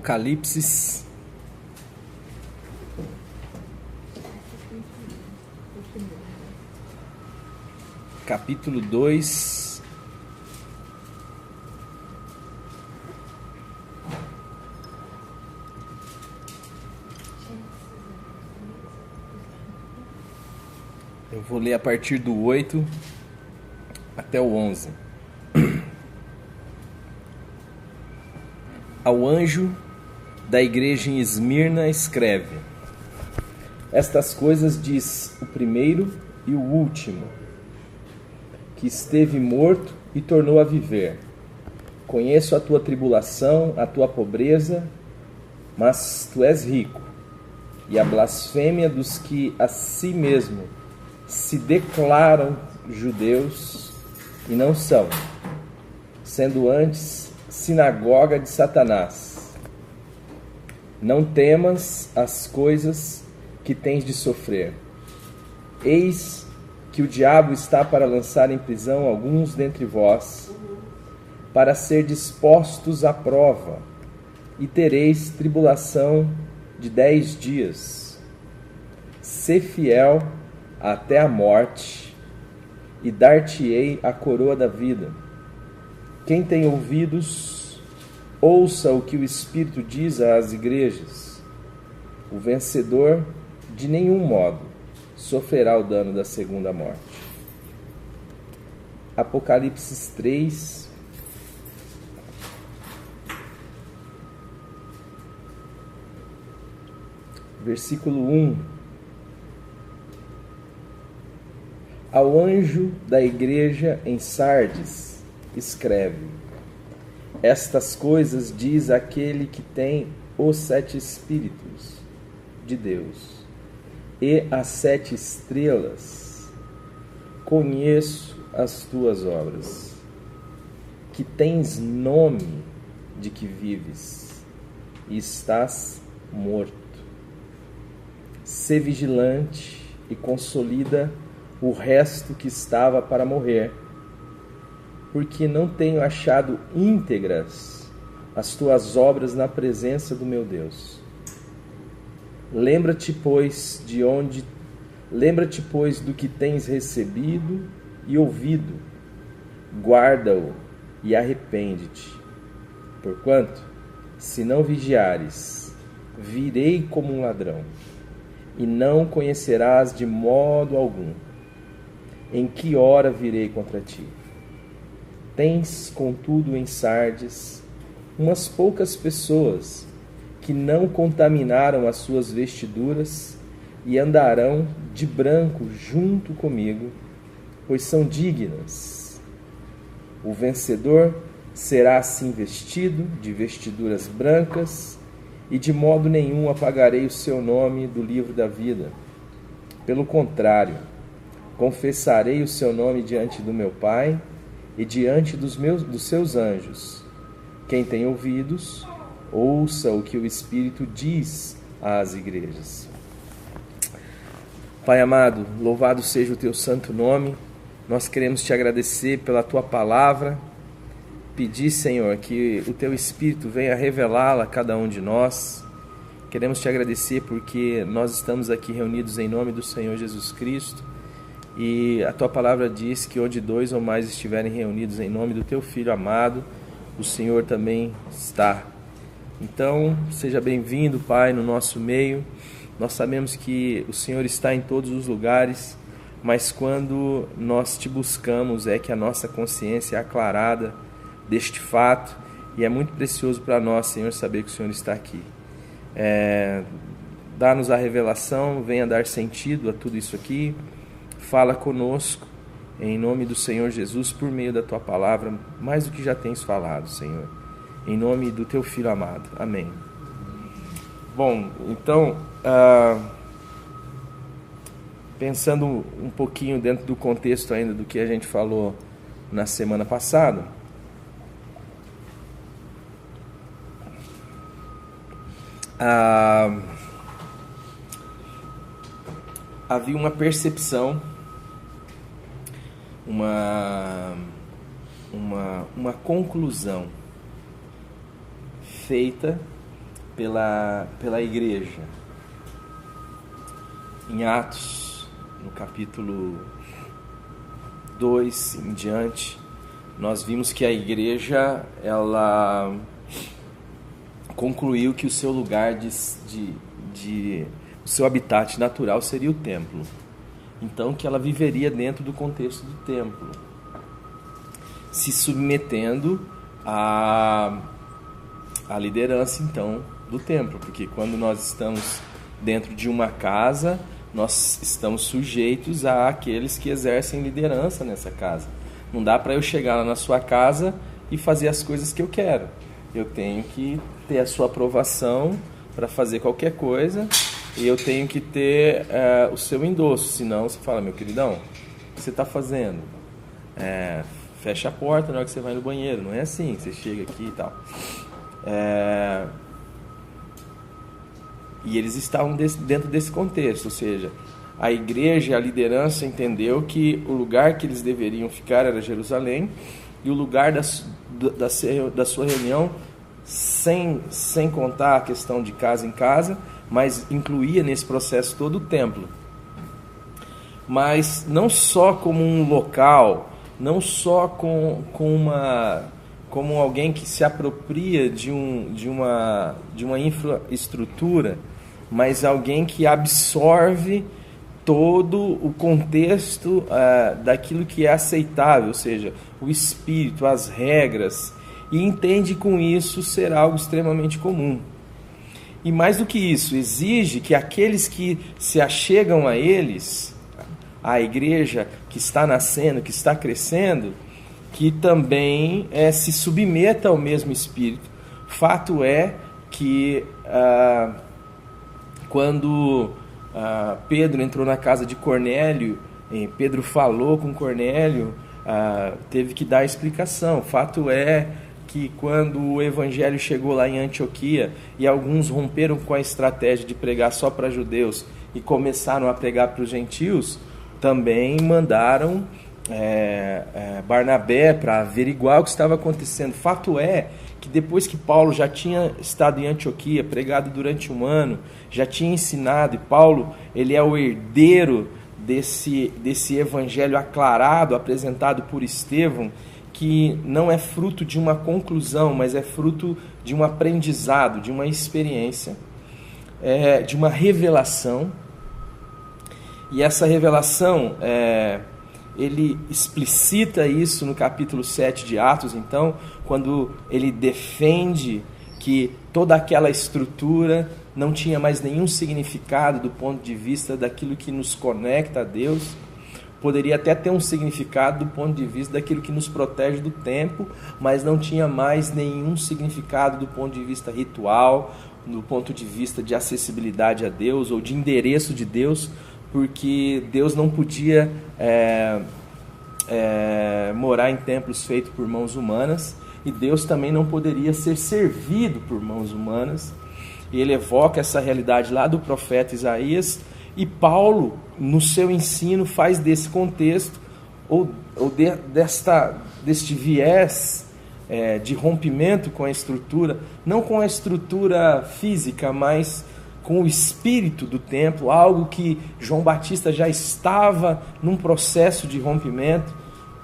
Apocalipse, capítulo 2, eu vou ler a partir do 8 até o 11. Ao anjo da igreja em Esmirna escreve: estas coisas diz o primeiro e o último, que esteve morto e tornou a viver. Conheço a tua tribulação, a tua pobreza, mas tu és rico, e a blasfêmia dos que a si mesmo se declaram judeus e não são, sendo antes sinagoga de Satanás. Não temas as coisas que tens de sofrer. Eis que o diabo está para lançar em prisão alguns dentre vós, para ser dispostos à prova, e tereis tribulação de 10 dias. Sê fiel até a morte, e dar-te-ei a coroa da vida. Quem tem ouvidos, ouça o que o Espírito diz às igrejas. O vencedor, de nenhum modo, sofrerá o dano da segunda morte. Apocalipse 3, versículo 1. Ao anjo da igreja em Sardes escreve: estas coisas diz aquele que tem os 7 Espíritos de Deus e as 7 estrelas. Conheço as tuas obras, que tens nome de que vives e estás morto. Sê vigilante e consolida o resto que estava para morrer, porque não tenho achado íntegras as tuas obras na presença do meu Deus. Lembra-te, pois, do que tens recebido e ouvido, guarda-o e arrepende-te. Porquanto, se não vigiares, virei como um ladrão, e não conhecerás de modo algum em que hora virei contra ti. Tens, contudo, em Sardes umas poucas pessoas que não contaminaram as suas vestiduras e andarão de branco junto comigo, pois são dignas. O vencedor será assim vestido de vestiduras brancas, e de modo nenhum apagarei o seu nome do livro da vida. Pelo contrário, confessarei o seu nome diante do meu Pai e diante dos seus anjos. Quem tem ouvidos, ouça o que o Espírito diz às igrejas. Pai amado, louvado seja o teu santo nome. Nós queremos te agradecer pela tua palavra. Pedir, Senhor, que o teu Espírito venha revelá-la a cada um de nós. Queremos te agradecer porque nós estamos aqui reunidos em nome do Senhor Jesus Cristo. E a tua palavra diz que onde 2 ou mais estiverem reunidos em nome do teu Filho amado, o Senhor também está. Então, seja bem-vindo, Pai, no nosso meio. Nós sabemos que o Senhor está em todos os lugares, mas quando nós te buscamos é que a nossa consciência é aclarada deste fato, e é muito precioso para nós, Senhor, saber que o Senhor está aqui. Dá-nos a revelação, venha dar sentido a tudo isso aqui. Fala conosco, em nome do Senhor Jesus, por meio da tua palavra, mais do que já tens falado, Senhor. Em nome do teu Filho amado. Amém. Bom, então, pensando um pouquinho dentro do contexto ainda do que a gente falou na semana passada, havia uma percepção, uma conclusão feita pela igreja. Em Atos, no capítulo 2 em diante, nós vimos que a igreja, ela concluiu que o seu lugar o seu habitat natural seria o templo. Então, que ela viveria dentro do contexto do templo, se submetendo à liderança, então, do templo. Porque quando nós estamos dentro de uma casa, nós estamos sujeitos àqueles que exercem liderança nessa casa. Não dá para eu chegar lá na sua casa e fazer as coisas que eu quero. Eu tenho que ter a sua aprovação para fazer qualquer coisa, e eu tenho que ter o seu endosso. Senão você fala: meu queridão, o que você está fazendo? Fecha a porta na hora que você vai no banheiro. Não é assim, você chega aqui e tal. E eles estavam dentro desse contexto, ou seja, a igreja, a liderança entendeu que o lugar que eles deveriam ficar era Jerusalém, e o lugar da sua reunião, sem contar a questão de casa em casa, mas incluía nesse processo todo o templo. Mas não só como um local, não só como alguém que se apropria de uma infraestrutura, mas alguém que absorve todo o contexto daquilo que é aceitável, ou seja, o espírito, as regras, e entende com isso ser algo extremamente comum. E mais do que isso, exige que aqueles que se achegam a eles, a igreja que está nascendo, que está crescendo, que também se submeta ao mesmo espírito. Fato é que quando Pedro entrou na casa de Cornélio, Pedro falou com Cornélio, teve que dar a explicação. Fato é que quando o evangelho chegou lá em Antioquia e alguns romperam com a estratégia de pregar só para judeus e começaram a pregar para os gentios, também mandaram Barnabé para averiguar o que estava acontecendo. Fato é que depois que Paulo já tinha estado em Antioquia, pregado durante um ano, já tinha ensinado, e Paulo, ele é o herdeiro desse evangelho aclarado, apresentado por Estevão, que não é fruto de uma conclusão, mas é fruto de um aprendizado, de uma experiência, de uma revelação. E essa revelação, ele explicita isso no capítulo 7 de Atos, então, quando ele defende que toda aquela estrutura não tinha mais nenhum significado do ponto de vista daquilo que nos conecta a Deus. Poderia até ter um significado do ponto de vista daquilo que nos protege do tempo, mas não tinha mais nenhum significado do ponto de vista ritual, do ponto de vista de acessibilidade a Deus ou de endereço de Deus, porque Deus não podia morar em templos feitos por mãos humanas, e Deus também não poderia ser servido por mãos humanas. E ele evoca essa realidade lá do profeta Isaías, e Paulo, no seu ensino, faz desse contexto, deste viés de rompimento com a estrutura, não com a estrutura física, mas com o espírito do templo, algo que João Batista já estava num processo de rompimento,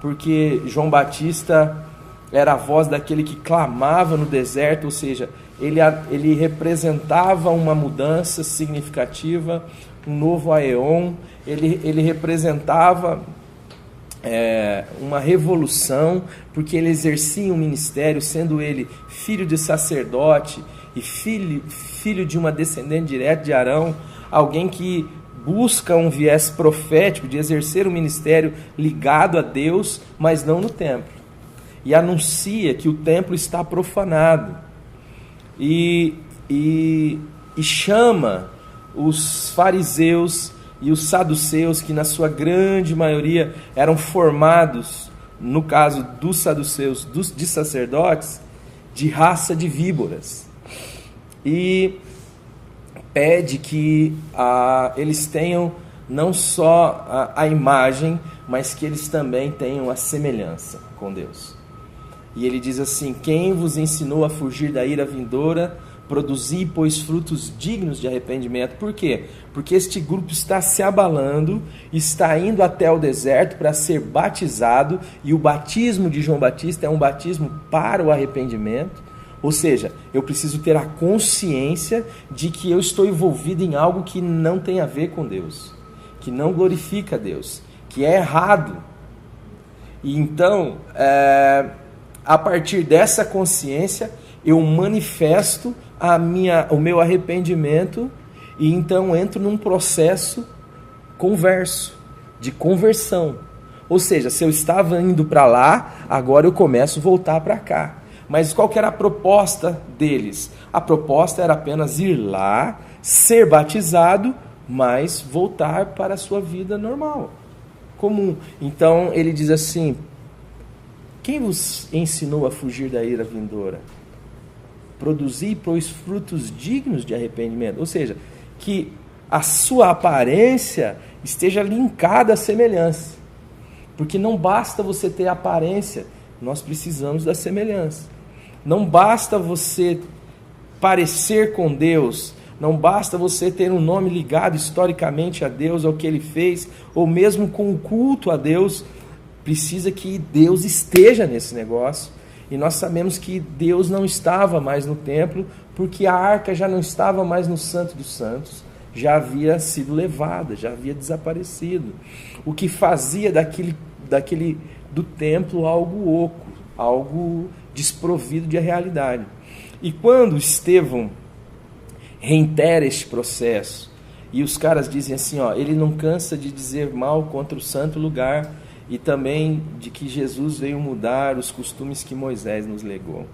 porque João Batista era a voz daquele que clamava no deserto, ou seja, ele representava uma mudança significativa, um novo aeon, ele representava uma revolução, porque ele exercia um ministério, sendo ele filho de sacerdote e filho de uma descendente direta de Arão, alguém que busca um viés profético de exercer um ministério ligado a Deus, mas não no templo, e anuncia que o templo está profanado, e chama os fariseus e os saduceus, que na sua grande maioria eram formados, no caso dos saduceus, de sacerdotes, de raça de víboras, e pede que eles tenham não só a imagem, mas que eles também tenham a semelhança com Deus. E ele diz assim: quem vos ensinou a fugir da ira vindoura? produzir, pois, frutos dignos de arrependimento. Por quê? Porque este grupo está se abalando, está indo até o deserto para ser batizado, e o batismo de João Batista é um batismo para o arrependimento. Ou seja, eu preciso ter a consciência de que eu estou envolvido em algo que não tem a ver com Deus, que não glorifica a Deus, que é errado. E então, a partir dessa consciência, eu manifesto o meu arrependimento, e então entro num processo converso, de conversão. Ou seja, se eu estava indo para lá, agora eu começo a voltar para cá. Mas qual que era a proposta deles? A proposta era apenas ir lá, ser batizado, mas voltar para a sua vida normal, comum. Então ele diz assim: quem vos ensinou a fugir da ira vindoura? Produzir, pois, frutos dignos de arrependimento. Ou seja, que a sua aparência esteja linkada à semelhança. Porque não basta você ter aparência, nós precisamos da semelhança. Não basta você parecer com Deus, não basta você ter um nome ligado historicamente a Deus, ao que Ele fez, ou mesmo com o culto a Deus. Precisa que Deus esteja nesse negócio. E nós sabemos que Deus não estava mais no templo, porque a arca já não estava mais no Santo dos Santos, já havia sido levada, já havia desaparecido. O que fazia do templo algo oco, algo desprovido de realidade. E quando Estevão reitera este processo, e os caras dizem assim, ele não cansa de dizer mal contra o santo lugar, e também de que Jesus veio mudar os costumes que Moisés nos legou.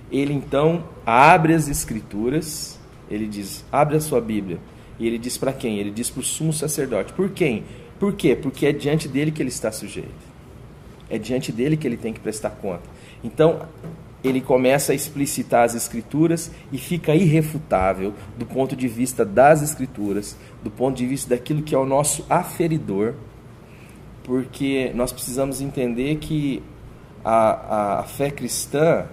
Ele então abre as escrituras, ele diz, abre a sua Bíblia, e ele diz para quem? Ele diz para o sumo sacerdote. Por quem? Por quê? Porque é diante dele que ele está sujeito. É diante dele que ele tem que prestar conta. Então, ele começa a explicitar as escrituras e fica irrefutável do ponto de vista das escrituras, do ponto de vista daquilo que é o nosso aferidor, porque nós precisamos entender que a fé cristã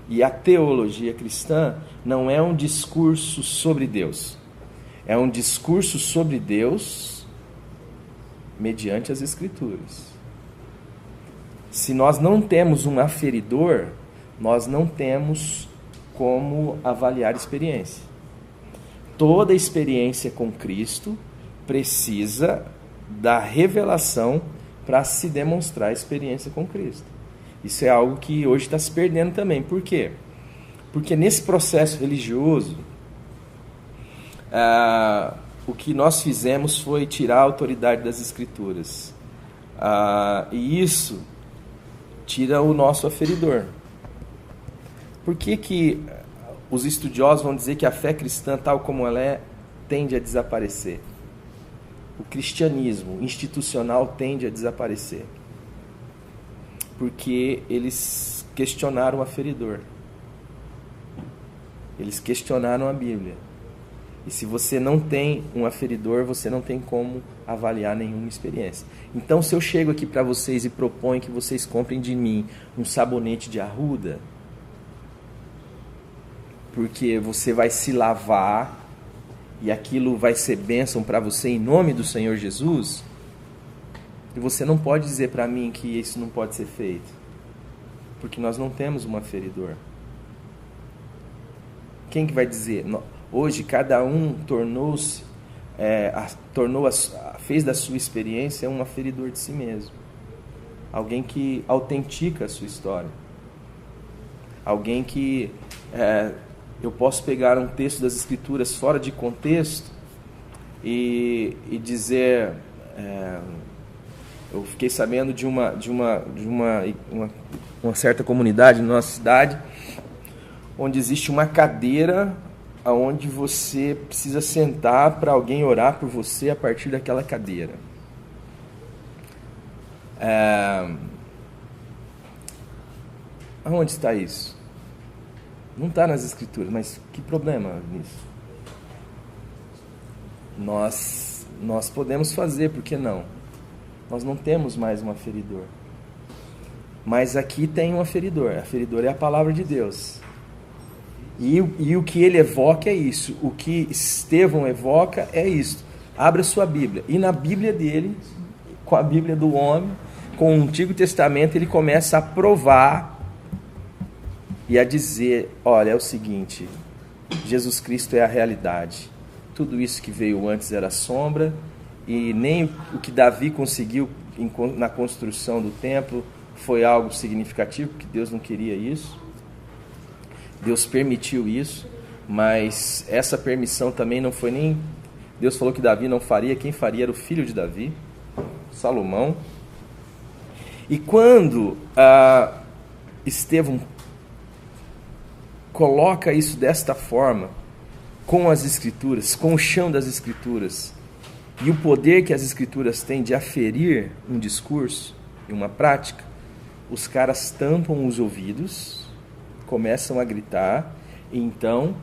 e a teologia cristã não é um discurso sobre Deus, é um discurso sobre Deus mediante as escrituras. Se nós não temos um aferidor, nós não temos como avaliar experiência. Toda experiência com Cristo precisa da revelação para se demonstrar a experiência com Cristo. Isso é algo que hoje está se perdendo também. Por quê? Porque nesse processo religioso, o que nós fizemos foi tirar a autoridade das Escrituras. E isso tira o nosso aferidor. Por que os estudiosos vão dizer que a fé cristã, tal como ela é, tende a desaparecer? O cristianismo institucional tende a desaparecer. Porque eles questionaram o aferidor. Eles questionaram a Bíblia. E se você não tem um aferidor, você não tem como avaliar nenhuma experiência. Então, se eu chego aqui para vocês e proponho que vocês comprem de mim um sabonete de arruda, porque você vai se lavar e aquilo vai ser bênção para você em nome do Senhor Jesus, e você não pode dizer para mim que isso não pode ser feito, porque nós não temos um aferidor. Quem que vai dizer? Hoje cada um fez da sua experiência um aferidor de si mesmo, alguém que autentica a sua história, alguém que eu posso pegar um texto das Escrituras fora de contexto e dizer, eu fiquei sabendo de uma certa comunidade na nossa cidade, onde existe uma cadeira onde você precisa sentar para alguém orar por você a partir daquela cadeira. Aonde está isso? Não está nas Escrituras, mas que problema nisso? Nós podemos fazer, por que não? Nós não temos mais um aferidor. Mas aqui tem um aferidor. Aferidor é a palavra de Deus. E o que ele evoca é isso. O que Estevão evoca é isso. Abra sua Bíblia. E na Bíblia dele, com a Bíblia do homem, com o Antigo Testamento, ele começa a provar e a dizer, olha, é o seguinte, Jesus Cristo é a realidade. Tudo isso que veio antes era sombra, e nem o que Davi conseguiu na construção do templo foi algo significativo, porque Deus não queria isso. Deus permitiu isso, mas essa permissão também não foi nem... Deus falou que Davi não faria, quem faria era o filho de Davi, Salomão. E quando Estevão coloca isso desta forma, com as Escrituras, com o chão das Escrituras, e o poder que as Escrituras têm de aferir um discurso e uma prática, os caras tampam os ouvidos, começam a gritar, e então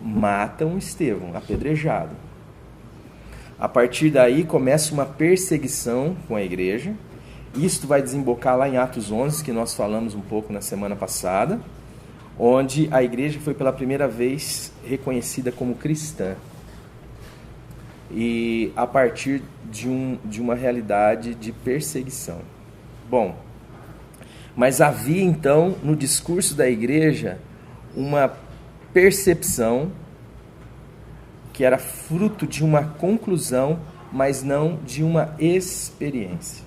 matam Estevão, apedrejado. A partir daí começa uma perseguição com a igreja. Isto vai desembocar lá em Atos 11, que nós falamos um pouco na semana passada, onde a igreja foi pela primeira vez reconhecida como cristã. E a partir de uma realidade de perseguição. Bom, mas havia então no discurso da igreja uma percepção que era fruto de uma conclusão, mas não de uma experiência.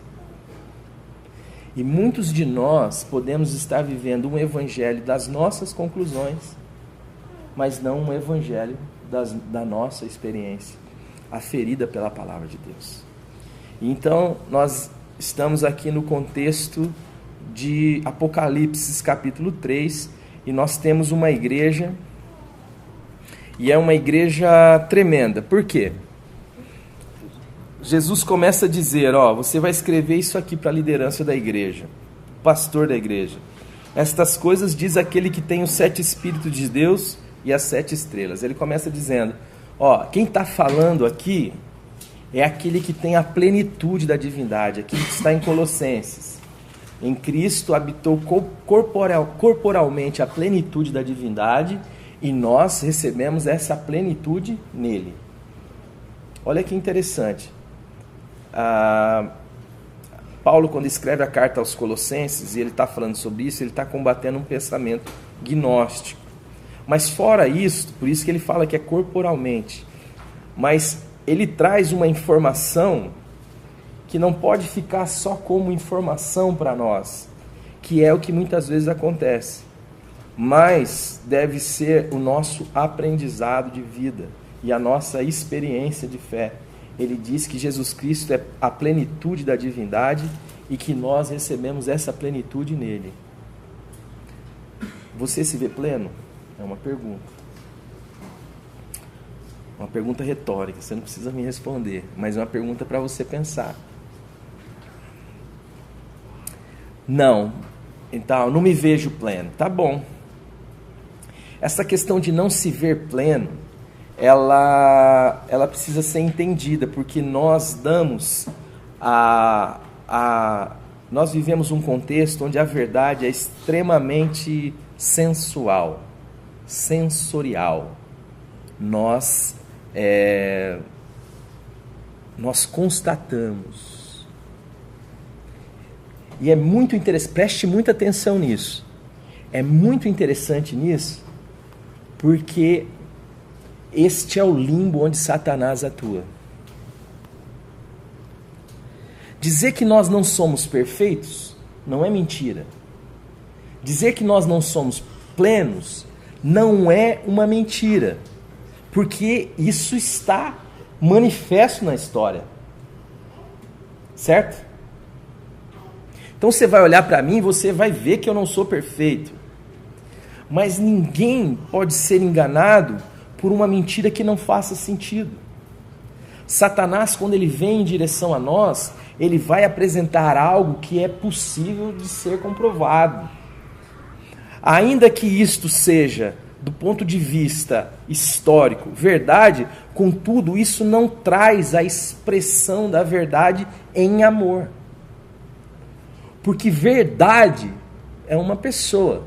E muitos de nós podemos estar vivendo um evangelho das nossas conclusões, mas não um evangelho da nossa experiência, aferida pela palavra de Deus. Então, nós estamos aqui no contexto de Apocalipse capítulo 3, e nós temos uma igreja, e é uma igreja tremenda. Por quê? Jesus começa a dizer, você vai escrever isso aqui para a liderança da igreja, pastor da igreja. Estas coisas diz aquele que tem os 7 Espíritos de Deus e as 7 estrelas. Ele começa dizendo, quem está falando aqui é aquele que tem a plenitude da divindade, aquele que está em Colossenses. Em Cristo habitou corporalmente a plenitude da divindade, e nós recebemos essa plenitude nele. Olha que interessante. Paulo, quando escreve a carta aos Colossenses, e ele está falando sobre isso, ele está combatendo um pensamento gnóstico. Mas fora isso, por isso que ele fala que é corporalmente, mas ele traz uma informação que não pode ficar só como informação para nós, que é o que muitas vezes acontece, mas deve ser o nosso aprendizado de vida e a nossa experiência de fé. Ele diz que Jesus Cristo é a plenitude da divindade e que nós recebemos essa plenitude nele. Você se vê pleno? É uma pergunta. Uma pergunta retórica, você não precisa me responder, mas é uma pergunta para você pensar. Não, então, não me vejo pleno. Tá bom. Essa questão de não se ver pleno, ela precisa ser entendida, porque nós nós vivemos um contexto onde a verdade é extremamente sensual, sensorial. Nós constatamos. E é muito interessante, preste muita atenção nisso. É muito interessante nisso, porque este é o limbo onde Satanás atua. Dizer que nós não somos perfeitos não é mentira. Dizer que nós não somos plenos não é uma mentira, porque isso está manifesto na história. Certo? Então você vai olhar para mim e você vai ver que eu não sou perfeito. Mas ninguém pode ser enganado por uma mentira que não faça sentido. Satanás, quando ele vem em direção a nós, ele vai apresentar algo que é possível de ser comprovado. Ainda que isto seja, do ponto de vista histórico, verdade, contudo, isso não traz a expressão da verdade em amor. Porque verdade é uma pessoa.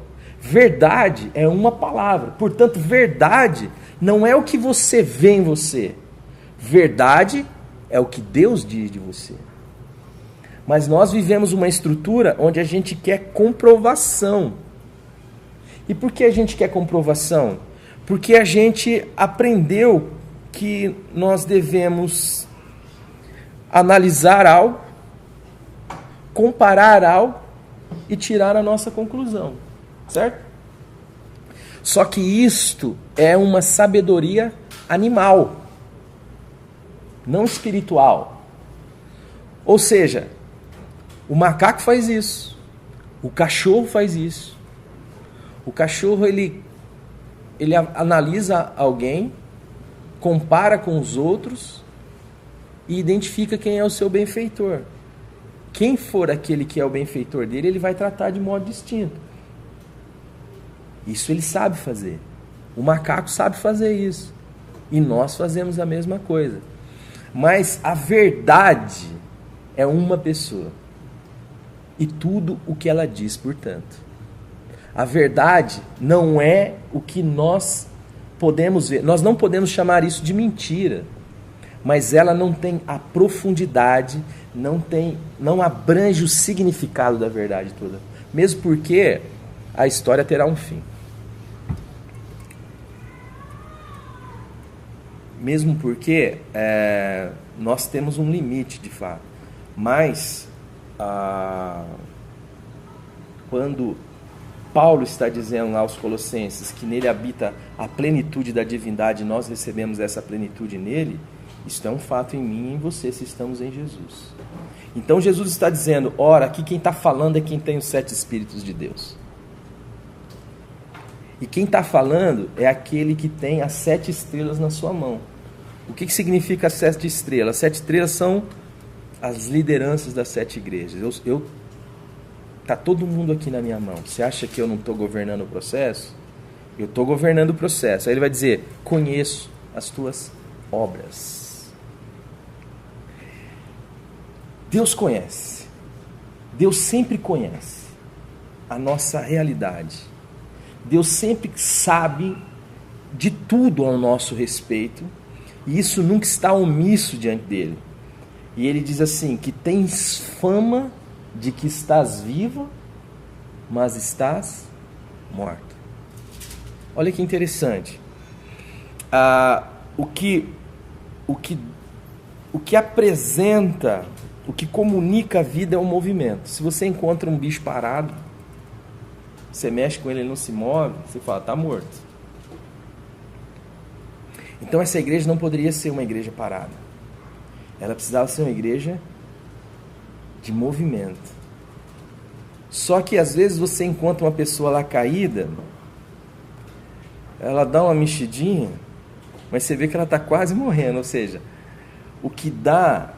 Verdade é uma palavra. Portanto, verdade não é o que você vê em você. Verdade é o que Deus diz de você. Mas nós vivemos uma estrutura onde a gente quer comprovação. E por que a gente quer comprovação? Porque a gente aprendeu que nós devemos analisar algo, comparar algo e tirar a nossa conclusão, certo? Só que isto é uma sabedoria animal, não espiritual. Ou seja, o macaco faz isso, o cachorro faz isso. O cachorro ele analisa alguém, compara com os outros e identifica quem é o seu benfeitor. Quem for aquele que é o benfeitor dele, ele vai tratar de modo distinto. Isso ele sabe fazer. O macaco sabe fazer isso. E nós fazemos a mesma coisa. Mas a verdade é uma pessoa. E tudo o que ela diz, portanto. A verdade não é o que nós podemos ver. Nós não podemos chamar isso de mentira. Mas ela não tem a profundidade, não abrange o significado da verdade toda. Mesmo porque a história terá um fim. Mesmo porque nós temos um limite de fato. Mas quando Paulo está dizendo aos Colossenses que nele habita a plenitude da divindade, nós recebemos essa plenitude nele, isso é um fato em mim e em você, se estamos em Jesus. Então Jesus está dizendo, ora, aqui quem está falando é quem tem os 7 Espíritos de Deus. E quem está falando é aquele que tem as 7 estrelas na sua mão. O que significa as 7 estrelas? As 7 estrelas são as lideranças das 7 igrejas. Tá todo mundo aqui na minha mão. Você acha que eu não estou governando o processo? Eu estou governando o processo. Aí ele vai dizer, conheço as tuas obras. Deus conhece. Deus sempre conhece a nossa realidade. Deus sempre sabe de tudo ao nosso respeito. E isso nunca está omisso diante dele. E ele diz assim, que tens fama de que estás viva, mas estás morta. Olha que interessante. O que apresenta, o que comunica a vida é o movimento. Se você encontra um bicho parado, você mexe com ele, ele não se move, você fala, está morto. Então essa igreja não poderia ser uma igreja parada. Ela precisava ser uma igreja de movimento. Só que às vezes você encontra uma pessoa lá caída, ela dá uma mexidinha, mas você vê que ela está quase morrendo. Ou seja, o que dá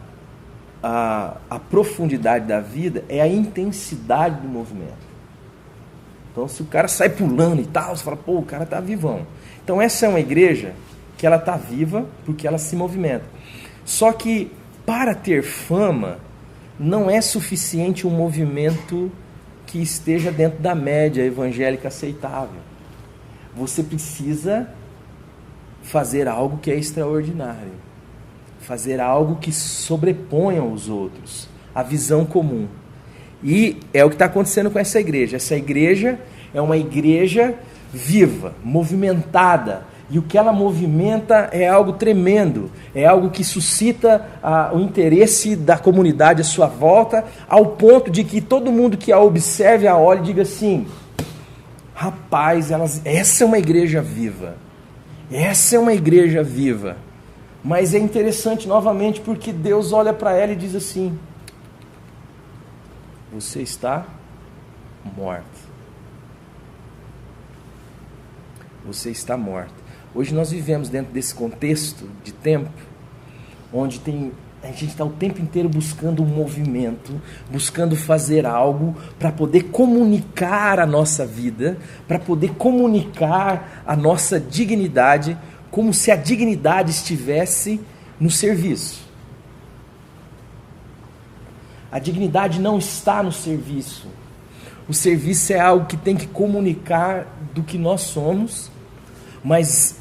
a profundidade da vida é a intensidade do movimento. Então se o cara sai pulando e tal, você fala, pô, o cara está vivão. Então essa é uma igreja que ela está viva porque ela se movimenta. Só que para ter fama, não é suficiente um movimento que esteja dentro da média evangélica aceitável. Você precisa fazer algo que é extraordinário. Fazer algo que sobreponha os outros. A visão comum. E é o que está acontecendo com essa igreja. Essa igreja é uma igreja viva, movimentada. E o que ela movimenta é algo tremendo, é algo que suscita o interesse da comunidade à sua volta, ao ponto de que todo mundo que a observe, a olhe e diga assim, rapaz, essa é uma igreja viva, essa é uma igreja viva. Mas é interessante novamente porque Deus olha para ela e diz assim, você está morto. Você está morto. Hoje nós vivemos dentro desse contexto de tempo, onde a gente está o tempo inteiro buscando um movimento, buscando fazer algo para poder comunicar a nossa vida, para poder comunicar a nossa dignidade, como se a dignidade estivesse no serviço. A dignidade não está no serviço. O serviço é algo que tem que comunicar do que nós somos, mas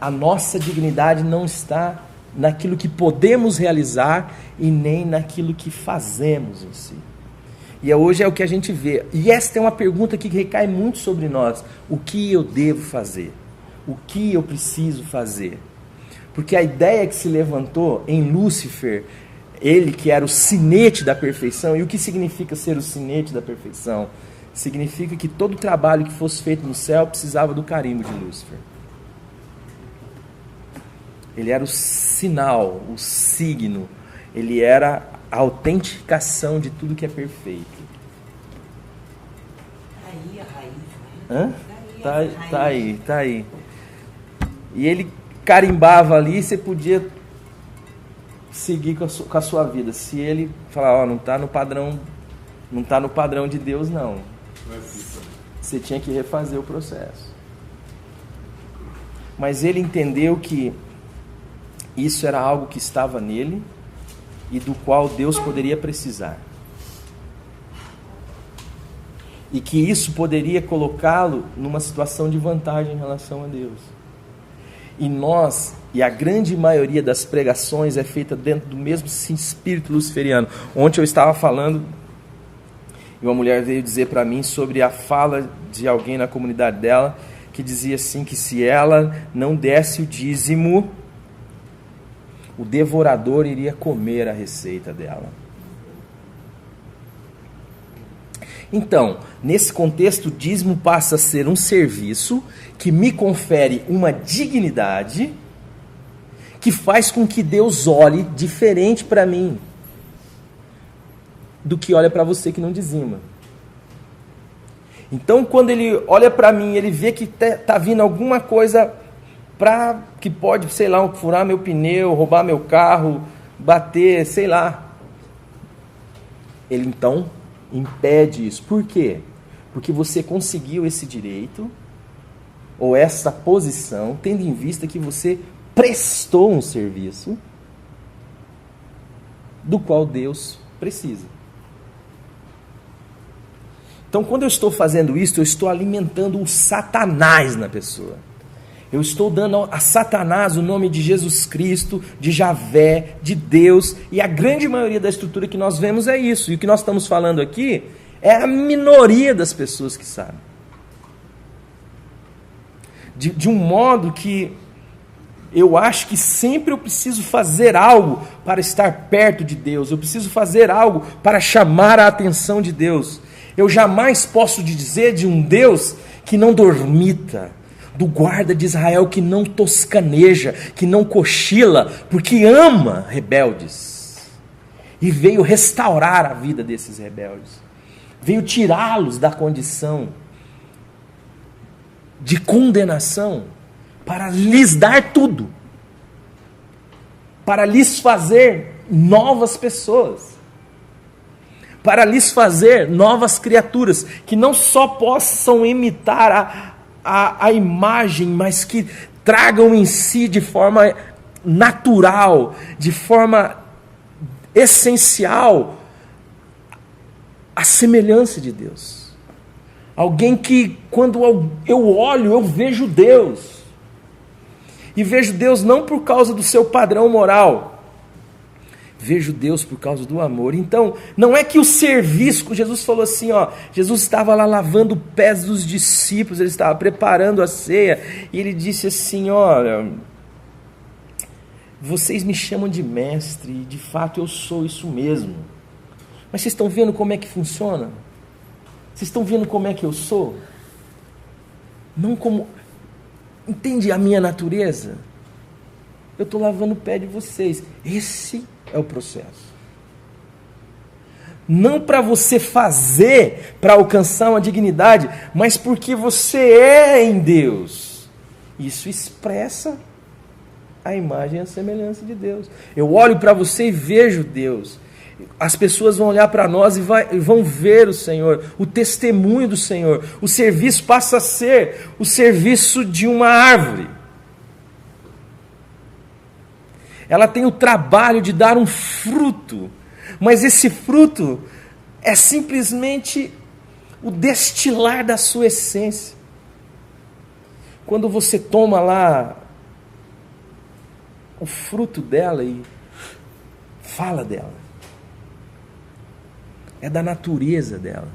a nossa dignidade não está naquilo que podemos realizar e nem naquilo que fazemos em si. E hoje é o que a gente vê. E esta é uma pergunta que recai muito sobre nós. O que eu devo fazer? O que eu preciso fazer? Porque a ideia que se levantou em Lúcifer, ele que era o sinete da perfeição, e o que significa ser o sinete da perfeição? Significa que todo trabalho que fosse feito no céu precisava do carimbo de Lúcifer. Ele era o sinal, o signo, ele era a autenticação de tudo que é perfeito. Aí a raiz, Hã? Tá aí. E ele carimbava ali, você podia seguir com a sua vida. Se ele falar, não está no padrão de Deus, não. Você tinha que refazer o processo. Mas ele entendeu que isso era algo que estava nele e do qual Deus poderia precisar. E que isso poderia colocá-lo numa situação de vantagem em relação a Deus. E a grande maioria das pregações é feita dentro do mesmo espírito luciferiano. Ontem eu estava falando e uma mulher veio dizer para mim sobre a fala de alguém na comunidade dela, que dizia assim, que se ela não desse o dízimo, o devorador iria comer a receita dela. Então, nesse contexto, o dízimo passa a ser um serviço que me confere uma dignidade que faz com que Deus olhe diferente para mim do que olha para você que não dizima. Então, quando ele olha para mim, ele vê que está vindo alguma coisa que pode, sei lá, furar meu pneu, roubar meu carro, bater, sei lá. Ele então impede isso. Por quê? Porque você conseguiu esse direito ou essa posição, tendo em vista que você prestou um serviço do qual Deus precisa. Então, quando eu estou fazendo isso, eu estou alimentando o Satanás na pessoa. Eu estou dando a Satanás o nome de Jesus Cristo, de Javé, de Deus, e a grande maioria da estrutura que nós vemos é isso. E o que nós estamos falando aqui é a minoria das pessoas que sabem. De um modo que eu acho que sempre eu preciso fazer algo para estar perto de Deus, eu preciso fazer algo para chamar a atenção de Deus. Eu jamais posso dizer de um Deus que não dormita, do guarda de Israel que não toscaneja, que não cochila, porque ama rebeldes. E veio restaurar a vida desses rebeldes. Veio tirá-los da condição de condenação para lhes dar tudo. Para lhes fazer novas pessoas. Para lhes fazer novas criaturas, que não só possam imitar a imagem, mas que tragam em si de forma natural, de forma essencial, a semelhança de Deus. Alguém que, quando eu olho, eu vejo Deus. E vejo Deus não por causa do seu padrão moral, vejo Deus por causa do amor. Então, não é que o serviço, Jesus falou assim, Jesus estava lá lavando os pés dos discípulos, ele estava preparando a ceia, e ele disse assim, olha, vocês me chamam de mestre, e de fato eu sou isso mesmo, mas vocês estão vendo como é que funciona? Vocês estão vendo como é que eu sou? Não como... Entende a minha natureza? Eu estou lavando o pé de vocês. Esse é o processo. Não para você fazer para alcançar uma dignidade, mas porque você é em Deus. Isso expressa a imagem e a semelhança de Deus. Eu olho para você e vejo Deus. As pessoas vão olhar para nós e vão ver o Senhor, o testemunho do Senhor. O serviço passa a ser o serviço de uma árvore. Ela tem o trabalho de dar um fruto, mas esse fruto é simplesmente o destilar da sua essência. Quando você toma lá o fruto dela e fala dela, é da natureza dela,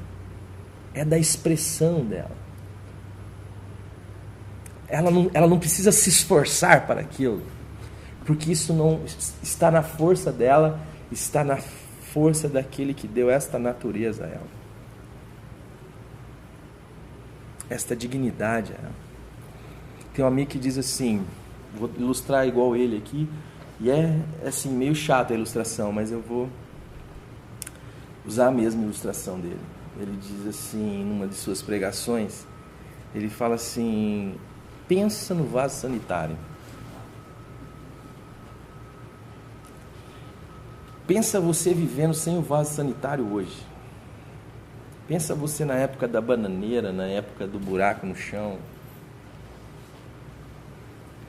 é da expressão dela. Ela não precisa se esforçar para aquilo, porque isso não está na força dela, está na força daquele que deu esta natureza a ela, esta dignidade a ela. Tem um amigo que diz assim, vou ilustrar igual ele aqui, e é assim, meio chato a ilustração, mas eu vou usar a mesma ilustração dele. Ele diz assim, numa de suas pregações, ele fala assim: pensa no vaso sanitário. Pensa você vivendo sem o vaso sanitário hoje. Pensa você na época da bananeira, na época do buraco no chão.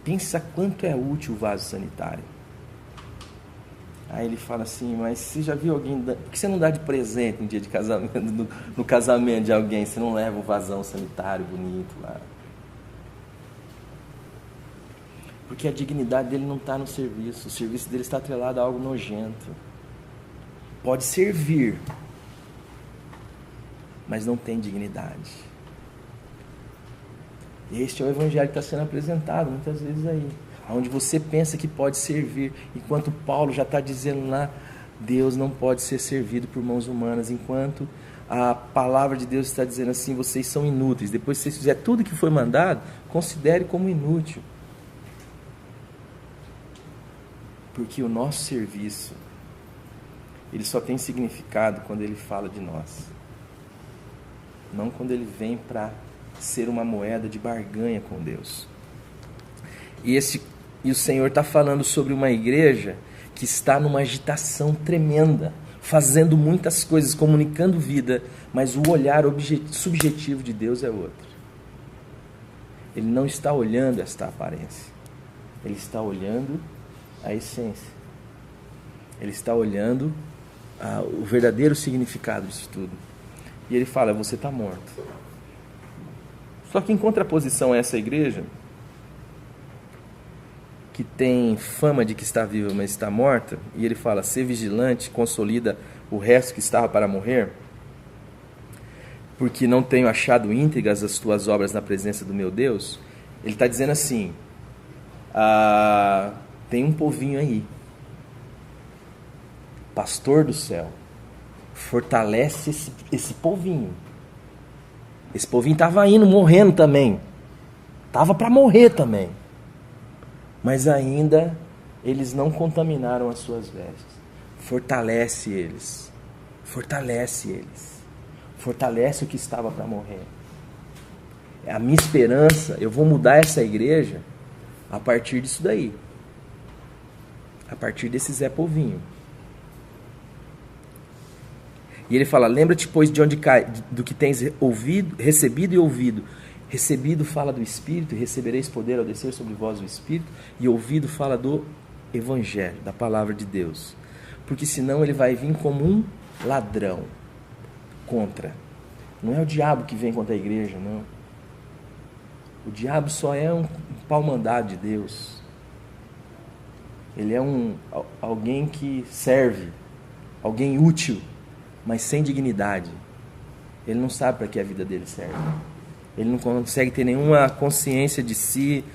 Pensa quanto é útil o vaso sanitário. Aí ele fala assim: mas você já viu alguém... Por que você não dá de presente no dia de casamento, no casamento de alguém? Você não leva o vasão sanitário bonito lá? Porque a dignidade dele não está no serviço. O serviço dele está atrelado a algo nojento. Pode servir, mas não tem dignidade. Este é o evangelho que está sendo apresentado muitas vezes aí, onde você pensa que pode servir, enquanto Paulo já está dizendo lá: Deus não pode ser servido por mãos humanas, enquanto a palavra de Deus está dizendo assim: vocês são inúteis. Depois que vocês fizerem tudo que foi mandado, considere como inútil, porque o nosso serviço, ele só tem significado quando ele fala de nós, não quando ele vem para ser uma moeda de barganha com Deus. E o Senhor está falando sobre uma igreja que está numa agitação tremenda, fazendo muitas coisas, comunicando vida, mas o olhar subjetivo de Deus é outro. Ele não está olhando esta aparência, ele está olhando a essência, ele está olhando o verdadeiro significado disso tudo. E ele fala: você está morto. Só que em contraposição a essa igreja, que tem fama de que está viva, mas está morta, e ele fala: ser vigilante, consolida o resto que estava para morrer, porque não tenho achado íntegras as tuas obras na presença do meu Deus. Ele está dizendo assim: tem um povinho aí, pastor do céu, fortalece esse povinho. Esse povinho estava indo, morrendo também, estava para morrer também, mas ainda eles não contaminaram as suas vestes. Fortalece eles, fortalece eles, fortalece o que estava para morrer. É a minha esperança. Eu vou mudar essa igreja a partir disso daí, a partir desse Zé Povinho. E ele fala: lembra-te, pois, de onde cai, do que tens ouvido, recebido e ouvido. Recebido fala do Espírito, e recebereis poder ao descer sobre vós o Espírito. E ouvido fala do Evangelho, da palavra de Deus. Porque senão ele vai vir como um ladrão contra. Não é o diabo que vem contra a igreja, não. O diabo só é um pau-mandado de Deus. Ele é alguém que serve, alguém útil, mas sem dignidade. Ele não sabe para que a vida dele serve. Ele não consegue ter nenhuma consciência de si.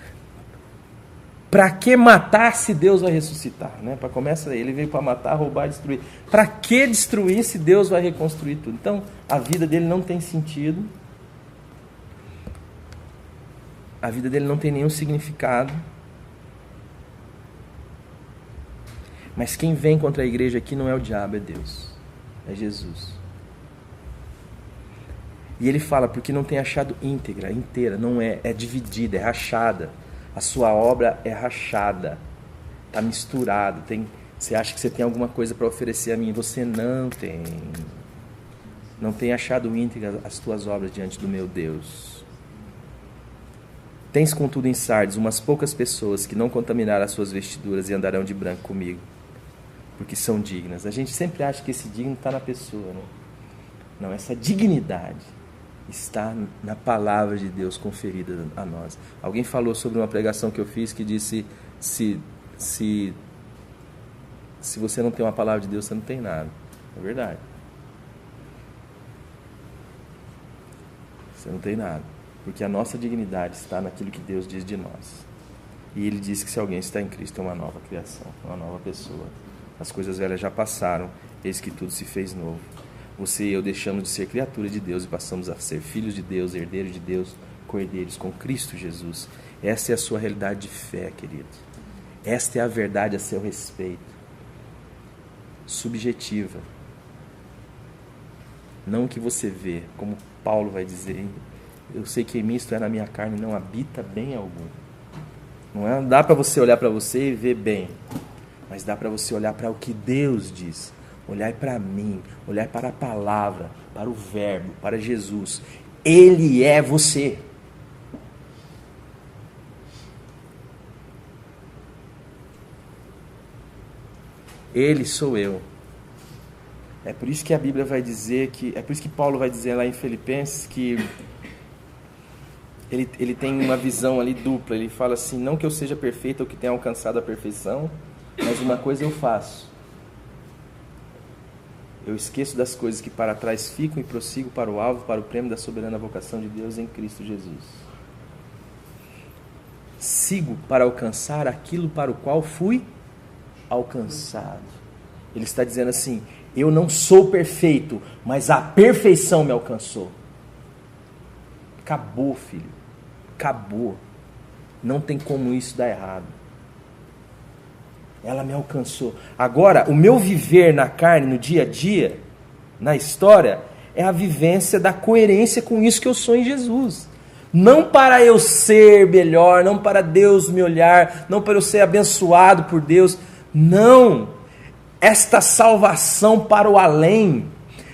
Para que matar se Deus vai ressuscitar? Né? Para começar aí, ele veio para matar, roubar e destruir. Para que destruir se Deus vai reconstruir tudo? Então, a vida dele não tem sentido. A vida dele não tem nenhum significado. Mas quem vem contra a igreja aqui não é o diabo, é Deus. É Jesus. E ele fala: porque não tem achado íntegra, inteira, não é dividida, é rachada. A sua obra é rachada, está misturado. Você acha que você tem alguma coisa para oferecer a mim? Você não tem. Não tem achado íntegra as tuas obras diante do meu Deus. Tens, contudo, em Sardes umas poucas pessoas que não contaminaram as suas vestiduras e andarão de branco comigo, porque são dignas. A gente sempre acha que esse digno está na pessoa, né? Não, essa dignidade está na palavra de Deus conferida a nós. Alguém falou sobre uma pregação que eu fiz que disse, se você não tem uma palavra de Deus, você não tem nada. É verdade. Você não tem nada. Porque a nossa dignidade está naquilo que Deus diz de nós. E Ele diz que se alguém está em Cristo é uma nova criação, uma nova pessoa. As coisas velhas já passaram, eis que tudo se fez novo. Você e eu deixamos de ser criatura de Deus e passamos a ser filhos de Deus, herdeiros de Deus, co-herdeiros com Cristo Jesus. Essa é a sua realidade de fé, querido. Esta é a verdade a seu respeito. Subjetiva. Não o que você vê, como Paulo vai dizer. Eu sei que em mim, isto é, na minha carne, não habita bem algum. Não dá para você olhar para você e ver bem. Mas dá para você olhar para o que Deus diz. Olhar para mim, olhar para a palavra, para o verbo, para Jesus. Ele é você. Ele sou eu. É por isso que a Bíblia vai dizer que, é por isso que Paulo vai dizer lá em Filipenses que ele tem uma visão ali dupla. Ele fala assim, não que eu seja perfeito ou que tenha alcançado a perfeição, mas uma coisa eu faço. Eu esqueço das coisas que para trás ficam e prossigo para o alvo, para o prêmio da soberana vocação de Deus em Cristo Jesus. Sigo para alcançar aquilo para o qual fui alcançado. Ele está dizendo assim, eu não sou perfeito, mas a perfeição me alcançou. Acabou, filho. Acabou. Não tem como isso dar errado. Ela me alcançou. Agora, o meu viver na carne, no dia a dia, na história, é a vivência da coerência com isso que eu sou em Jesus. Não para eu ser melhor, não para Deus me olhar, não para eu ser abençoado por Deus. Não. Esta salvação para o além,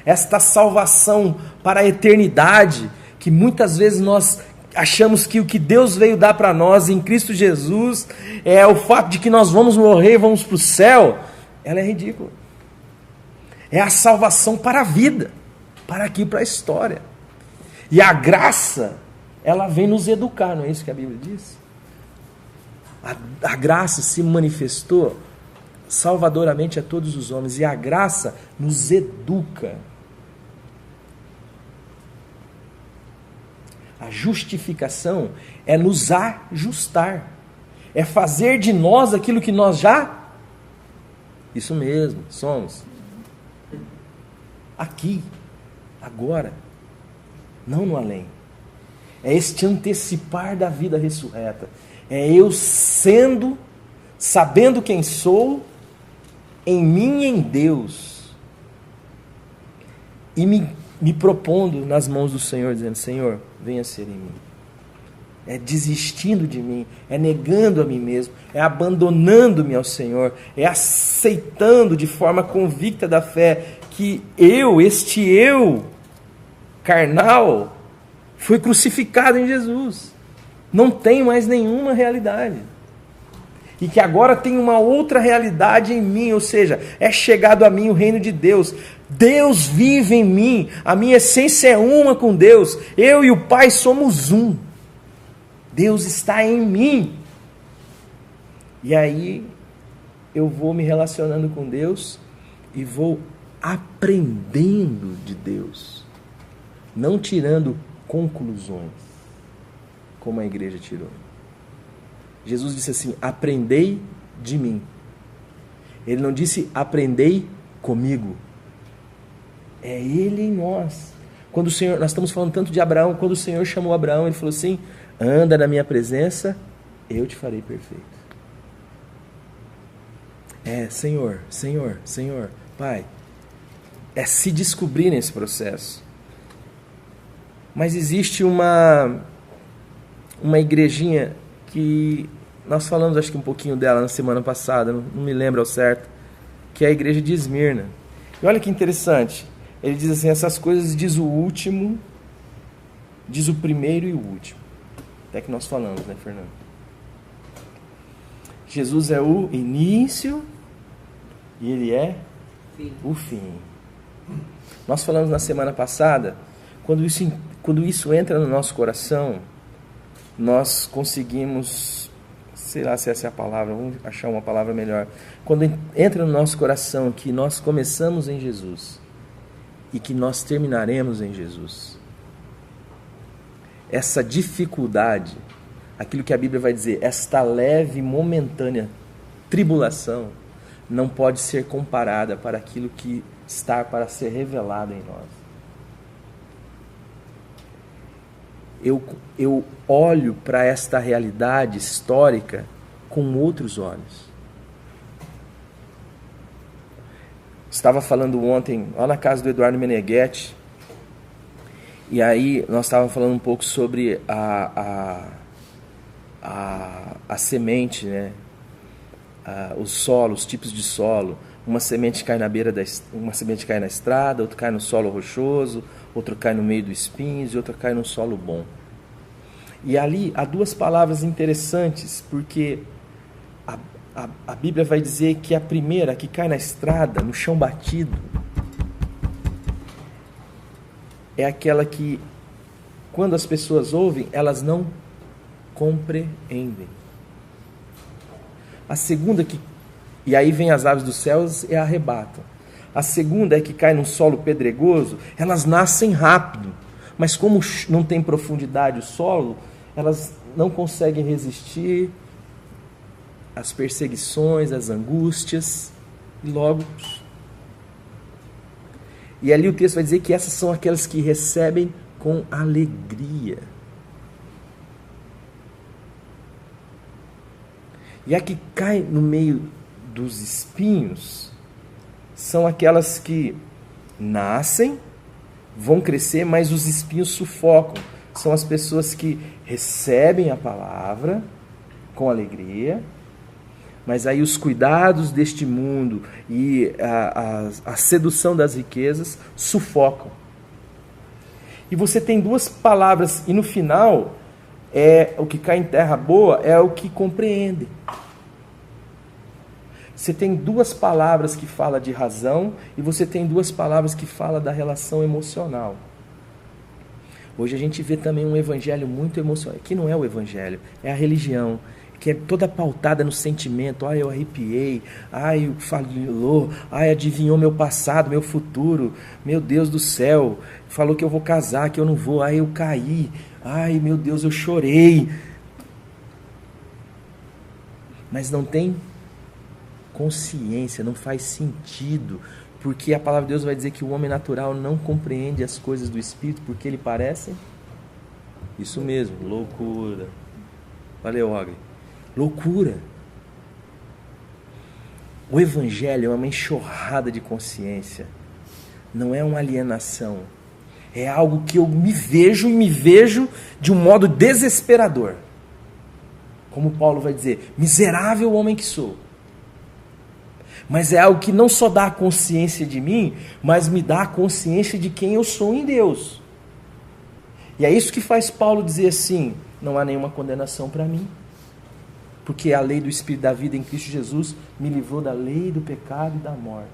esta salvação para a eternidade, que muitas vezes nós achamos que o que Deus veio dar para nós em Cristo Jesus é o fato de que nós vamos morrer e vamos para o céu, ela é ridícula. É a salvação para a vida, para aqui, para a história. E a graça, ela vem nos educar, não é isso que a Bíblia diz? A graça se manifestou salvadoramente a todos os homens, e a graça nos educa. A justificação é nos ajustar, é fazer de nós aquilo que nós já, isso mesmo, somos. Aqui, agora, não no além. É este antecipar da vida ressurreta. É eu sendo, sabendo quem sou, em mim e em Deus. E me propondo nas mãos do Senhor, dizendo, Senhor, venha ser em mim. É desistindo de mim, é negando a mim mesmo, é abandonando-me ao Senhor, é aceitando de forma convicta da fé que este eu carnal foi crucificado em Jesus. Não tem mais nenhuma realidade. E que agora tem uma outra realidade em mim, ou seja, é chegado a mim o reino de Deus. Deus vive em mim, a minha essência é uma com Deus, eu e o Pai somos um. Deus está em mim. E aí eu vou me relacionando com Deus e vou aprendendo de Deus, não tirando conclusões, como a igreja tirou. Jesus disse assim, aprendei de mim. Ele não disse, aprendei comigo. É Ele em nós. Quando o Senhor, nós estamos falando tanto de Abraão, quando o Senhor chamou Abraão, Ele falou assim, anda na minha presença, eu te farei perfeito. Senhor, Senhor, Senhor, Pai, é se descobrir nesse processo. Mas existe uma igrejinha que nós falamos, acho que um pouquinho dela na semana passada, não me lembro ao certo, que é a igreja de Esmirna. E olha que interessante, ele diz assim, essas coisas diz o último, diz o primeiro e o último. Até que nós falamos, né, Fernando? Jesus é o início e Ele é o fim. Nós falamos na semana passada Quando isso entra no nosso coração, nós conseguimos, sei lá se essa é a palavra, vamos achar uma palavra melhor. Quando entra no nosso coração que nós começamos em Jesus e que nós terminaremos em Jesus, essa dificuldade, aquilo que a Bíblia vai dizer, esta leve e momentânea tribulação, não pode ser comparada para aquilo que está para ser revelado em nós. Eu olho para esta realidade histórica com outros olhos. Estava falando ontem lá na casa do Eduardo Meneghetti, e aí nós estávamos falando um pouco sobre a semente, né? O solo, os tipos de solo. Uma semente cai na beira uma semente cai na estrada, outra cai no solo rochoso, outra cai no meio dos espinhos e outra cai no solo bom. E ali há duas palavras interessantes, porque a Bíblia vai dizer que a primeira, que cai na estrada, no chão batido, é aquela que, quando as pessoas ouvem, elas não compreendem. A segunda, e aí vem as aves dos céus e a arrebatam. A segunda é que cai num solo pedregoso, elas nascem rápido, mas como não tem profundidade o solo, elas não conseguem resistir às perseguições, às angústias, e logo... E ali o texto vai dizer que essas são aquelas que recebem com alegria. E a que cai no meio dos espinhos são aquelas que nascem, vão crescer, mas os espinhos sufocam. São as pessoas que recebem a palavra com alegria, mas aí os cuidados deste mundo e a sedução das riquezas sufocam. E você tem duas palavras, e no final, o que cai em terra boa é o que compreende. Você tem duas palavras que falam de razão e você tem duas palavras que falam da relação emocional. Hoje a gente vê também um evangelho muito emocional, que não é o evangelho, é a religião, que é toda pautada no sentimento. Eu arrepiei, falou, adivinhou meu passado, meu futuro, meu Deus do céu, falou que eu vou casar, que eu não vou, eu caí, meu Deus, eu chorei. Mas não tem consciência, não faz sentido, porque a palavra de Deus vai dizer que o homem natural não compreende as coisas do Espírito, porque ele parece, isso mesmo, loucura. Valeu, Ogre. Loucura. O Evangelho é uma enxurrada de consciência, não é uma alienação, é algo que eu me vejo de um modo desesperador. Como Paulo vai dizer, miserável homem que sou. Mas é algo que não só dá a consciência de mim, mas me dá a consciência de quem eu sou em Deus. E é isso que faz Paulo dizer assim, não há nenhuma condenação para mim, porque a lei do Espírito da vida em Cristo Jesus me livrou da lei do pecado e da morte.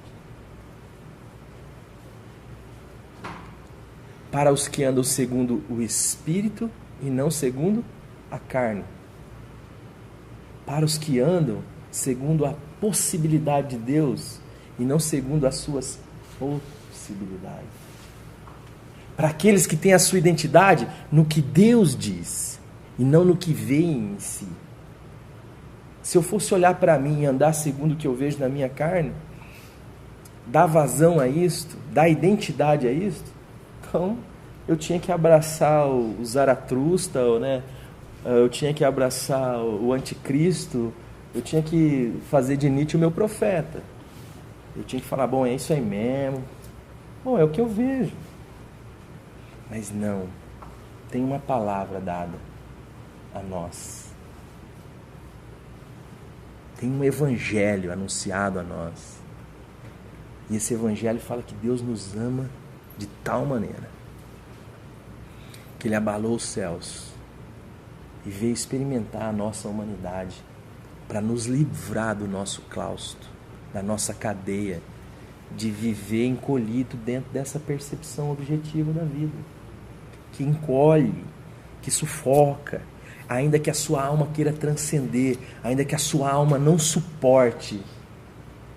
Para os que andam segundo o Espírito e não segundo a carne. Para os que andam segundo a possibilidade de Deus e não segundo as suas possibilidades. Para aqueles que têm a sua identidade no que Deus diz e não no que veem em si. Se eu fosse olhar para mim e andar segundo o que eu vejo na minha carne, dar vazão a isto, dar identidade a isto, então eu tinha que abraçar o Zaratrusta, né? Eu tinha que abraçar o anticristo, eu tinha que fazer de Nietzsche o meu profeta. Eu tinha que falar, bom, é isso aí mesmo. Bom, é o que eu vejo. Mas não, tem uma palavra dada a nós. Tem um evangelho anunciado a nós. E esse evangelho fala que Deus nos ama de tal maneira que Ele abalou os céus e veio experimentar a nossa humanidade para nos livrar do nosso claustro, da nossa cadeia, de viver encolhido dentro dessa percepção objetiva da vida. que encolhe, que sufoca, ainda que a sua alma queira transcender, ainda que a sua alma não suporte,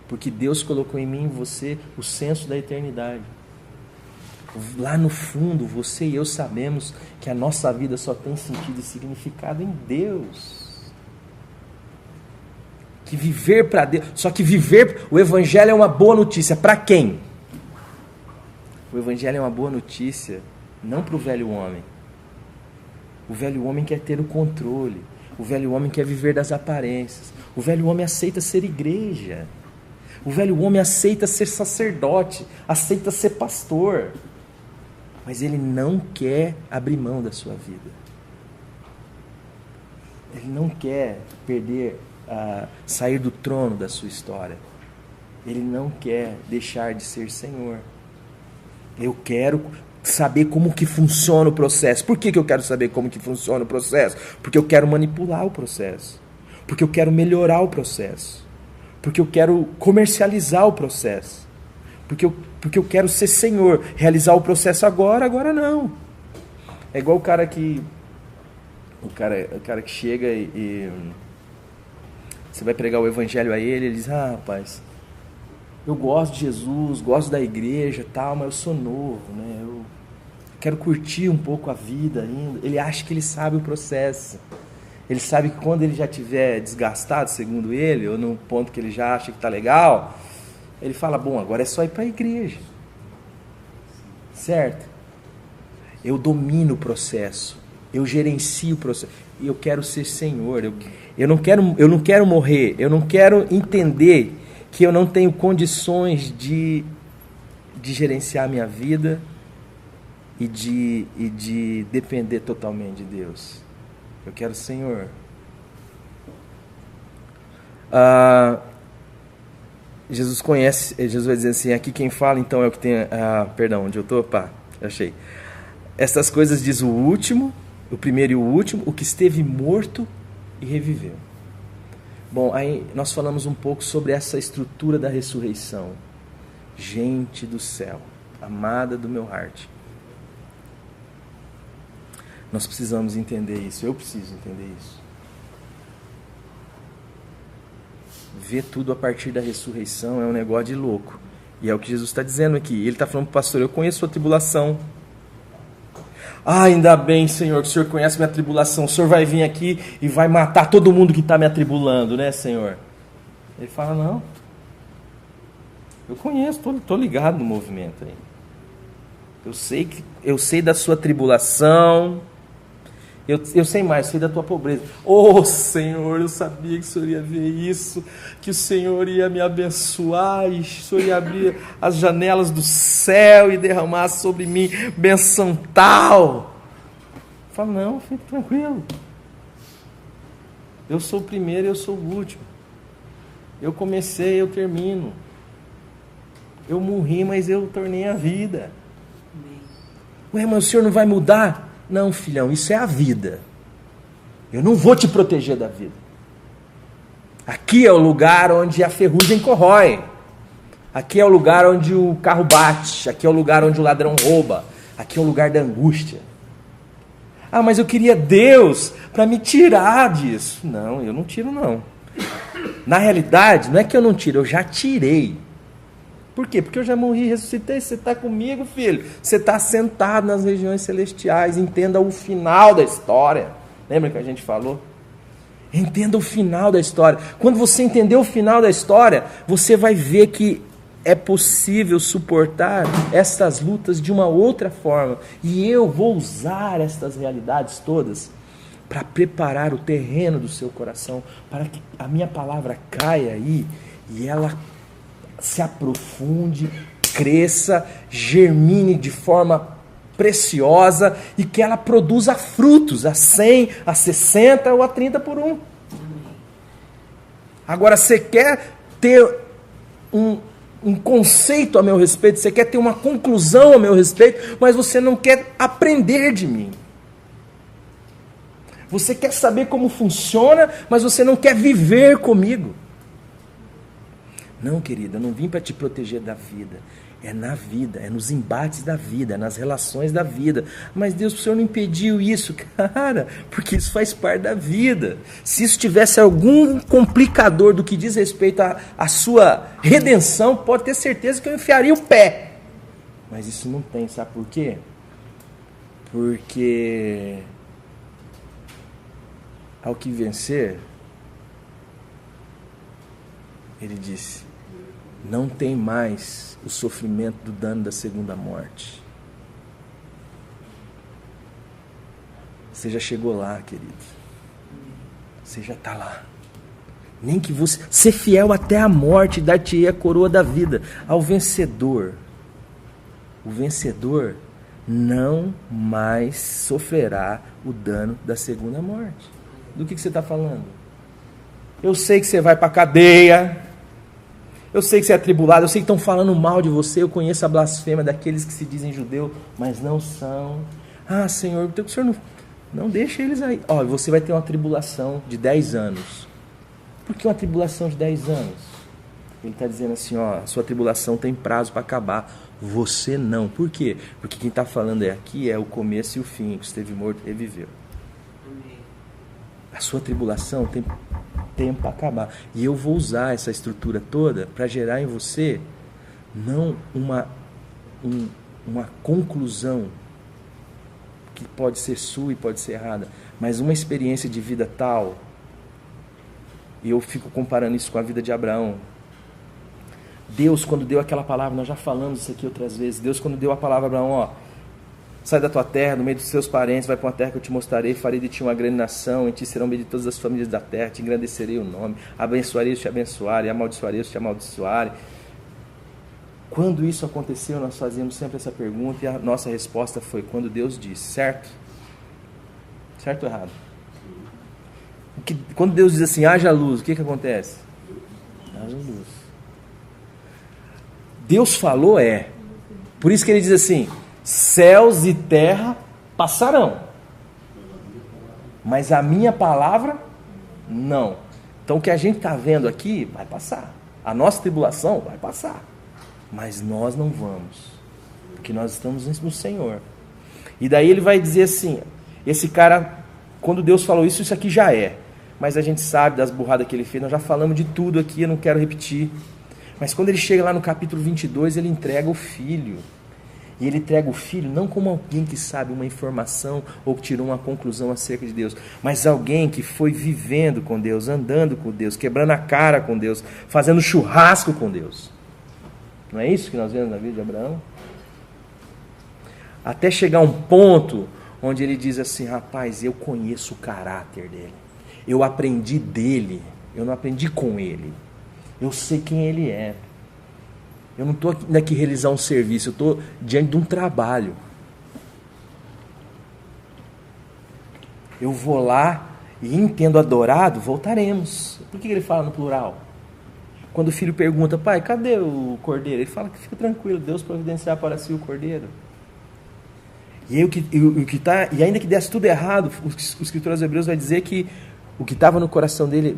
porque Deus colocou em mim e você o senso da eternidade. Lá no fundo, você e eu sabemos que a nossa vida só tem sentido e significado em Deus. Que viver para Deus, só que viver, o Evangelho é uma boa notícia para quem? O Evangelho é uma boa notícia não para o velho homem. O velho homem quer ter o controle, o velho homem quer viver das aparências, o velho homem aceita ser igreja, o velho homem aceita ser sacerdote, aceita ser pastor, mas ele não quer abrir mão da sua vida. Ele não quer perder, sair do trono da sua história. Ele não quer deixar de ser Senhor. Eu quero saber como que funciona o processo. Por que eu quero saber como que funciona o processo? Porque eu quero manipular o processo. Porque eu quero melhorar o processo. Porque eu quero comercializar o processo. Porque eu quero ser Senhor. Realizar o processo agora não. É igual o cara que chega e você vai pregar o Evangelho a ele diz, rapaz, eu gosto de Jesus, gosto da igreja, tal, mas eu sou novo, né? Eu quero curtir um pouco a vida ainda. Ele acha que ele sabe o processo. Ele sabe que quando ele já estiver desgastado, segundo ele, ou no ponto que ele já acha que está legal, ele fala, bom, agora é só ir para a igreja. Certo? Eu domino o processo. Eu gerencio o processo. E eu quero ser Senhor. Eu não quero morrer. Eu não quero entender que eu não tenho condições de gerenciar a minha vida e de depender totalmente de Deus. Eu quero Senhor. Jesus vai dizer assim, aqui quem fala então é o que tem... perdão, onde eu estou? Achei. Estas coisas diz o último, o primeiro e o último, o que esteve morto e reviveu. Bom, aí nós falamos um pouco sobre essa estrutura da ressurreição. Gente do céu, amada do meu heart. Nós precisamos entender isso, eu preciso entender isso. Ver tudo a partir da ressurreição é um negócio de louco. E é o que Jesus está dizendo aqui. Ele está falando para o pastor, eu conheço a tribulação. Ainda bem, Senhor, que o Senhor conhece minha tribulação. O Senhor vai vir aqui e vai matar todo mundo que está me atribulando, né, Senhor? Ele fala, não. Eu conheço, estou ligado no movimento aí. Eu sei da sua tribulação. Eu sei mais, sei da tua pobreza. Oh, Senhor, eu sabia que o Senhor ia ver isso, que o Senhor ia me abençoar, e o Senhor ia abrir as janelas do céu e derramar sobre mim benção tal. Fala, não, fique tranquilo. Eu sou o primeiro e eu sou o último. Eu comecei, eu termino. Eu morri, mas eu tornei a vida. Ué, mas o Senhor não vai mudar? Não, filhão, isso é a vida. Eu não vou te proteger da vida. Aqui é o lugar onde a ferrugem corrói. Aqui é o lugar onde o carro bate. Aqui é o lugar onde o ladrão rouba. Aqui é o lugar da angústia. Mas eu queria Deus para me tirar disso. Não, eu não tiro não. Na realidade, não é que eu não tiro, eu já tirei. Por quê? Porque eu já morri e ressuscitei. Você está comigo, filho. Você está sentado nas regiões celestiais. Entenda o final da história. Lembra que a gente falou? Entenda o final da história. Quando você entender o final da história, você vai ver que é possível suportar estas lutas de uma outra forma. E eu vou usar estas realidades todas para preparar o terreno do seu coração, para que a minha palavra caia aí e ela se aprofunde, cresça, germine de forma preciosa e que ela produza frutos a 100, a 60 ou a 30 por um. Agora, você quer ter um conceito a meu respeito, você quer ter uma conclusão a meu respeito, mas você não quer aprender de mim. Você quer saber como funciona, mas você não quer viver comigo. Não, querida, eu não vim para te proteger da vida. É na vida, é nos embates da vida, é nas relações da vida. Mas Deus, o Senhor não impediu isso, cara, porque isso faz parte da vida. Se isso tivesse algum complicador do que diz respeito à sua redenção, pode ter certeza que eu enfiaria o pé. Mas isso não tem, sabe por quê? Porque ao que vencer, ele disse, não tem mais o sofrimento do dano da segunda morte. Você já chegou lá, querido. Você já está lá. Nem que você... Ser fiel até a morte, dar-te-ei a coroa da vida. Ao vencedor. O vencedor não mais sofrerá o dano da segunda morte. Do que você está falando? Eu sei que você vai para a cadeia. Eu sei que você é atribulado, eu sei que estão falando mal de você, eu conheço a blasfêmia daqueles que se dizem judeu, mas não são. Ah, Senhor, o Senhor não deixa eles aí. Ó, você vai ter uma tribulação de 10 anos. Por que uma tribulação de 10 anos? Ele está dizendo assim, ó, a sua tribulação tem prazo para acabar. Você não. Por quê? Porque quem está falando aqui é o começo e o fim, que esteve morto e reviveu. A sua tribulação tem tempo para acabar. E eu vou usar essa estrutura toda para gerar em você não uma conclusão que pode ser sua e pode ser errada, mas uma experiência de vida tal. E eu fico comparando isso com a vida de Abraão. Deus, quando deu aquela palavra, nós já falamos isso aqui outras vezes, Deus, quando deu a palavra a Abraão, ó, sai da tua terra, do meio dos seus parentes, vai para uma terra que eu te mostrarei, farei de ti uma grande nação, em ti serão benditas todas as famílias da terra, te engrandecerei o nome, abençoarei os te abençoarem, amaldiçoarei os te amaldiçoarem. Quando isso aconteceu, nós fazíamos sempre essa pergunta e a nossa resposta foi quando Deus disse, certo? Certo ou errado? Quando Deus diz assim, haja luz, o que acontece? Haja luz. Deus falou por isso que ele diz assim, céus e terra passarão, mas a minha palavra não. Então o que a gente está vendo aqui vai passar, a nossa tribulação vai passar, mas nós não vamos, porque nós estamos no Senhor. E daí ele vai dizer assim, esse cara, quando Deus falou isso, isso aqui já é, mas a gente sabe das burradas que ele fez, nós já falamos de tudo aqui, eu não quero repetir, mas quando ele chega lá no capítulo 22, ele entrega o filho. E ele entrega o filho não como alguém que sabe uma informação ou que tirou uma conclusão acerca de Deus, mas alguém que foi vivendo com Deus, andando com Deus, quebrando a cara com Deus, fazendo churrasco com Deus. Não é isso que nós vemos na vida de Abraão? Até chegar um ponto onde ele diz assim, rapaz, eu conheço o caráter dele, eu aprendi dele, eu não aprendi com ele, eu sei quem ele é. Eu não estou aqui realizar um serviço, eu estou diante de um trabalho. Eu vou lá e entendo adorado, voltaremos. Por que ele fala no plural? Quando o filho pergunta, pai, cadê o cordeiro? Ele fala que fica tranquilo, Deus providenciar para si o cordeiro. E ainda que desse tudo errado, o escritor aos Hebreus vai dizer que o que estava no coração dele,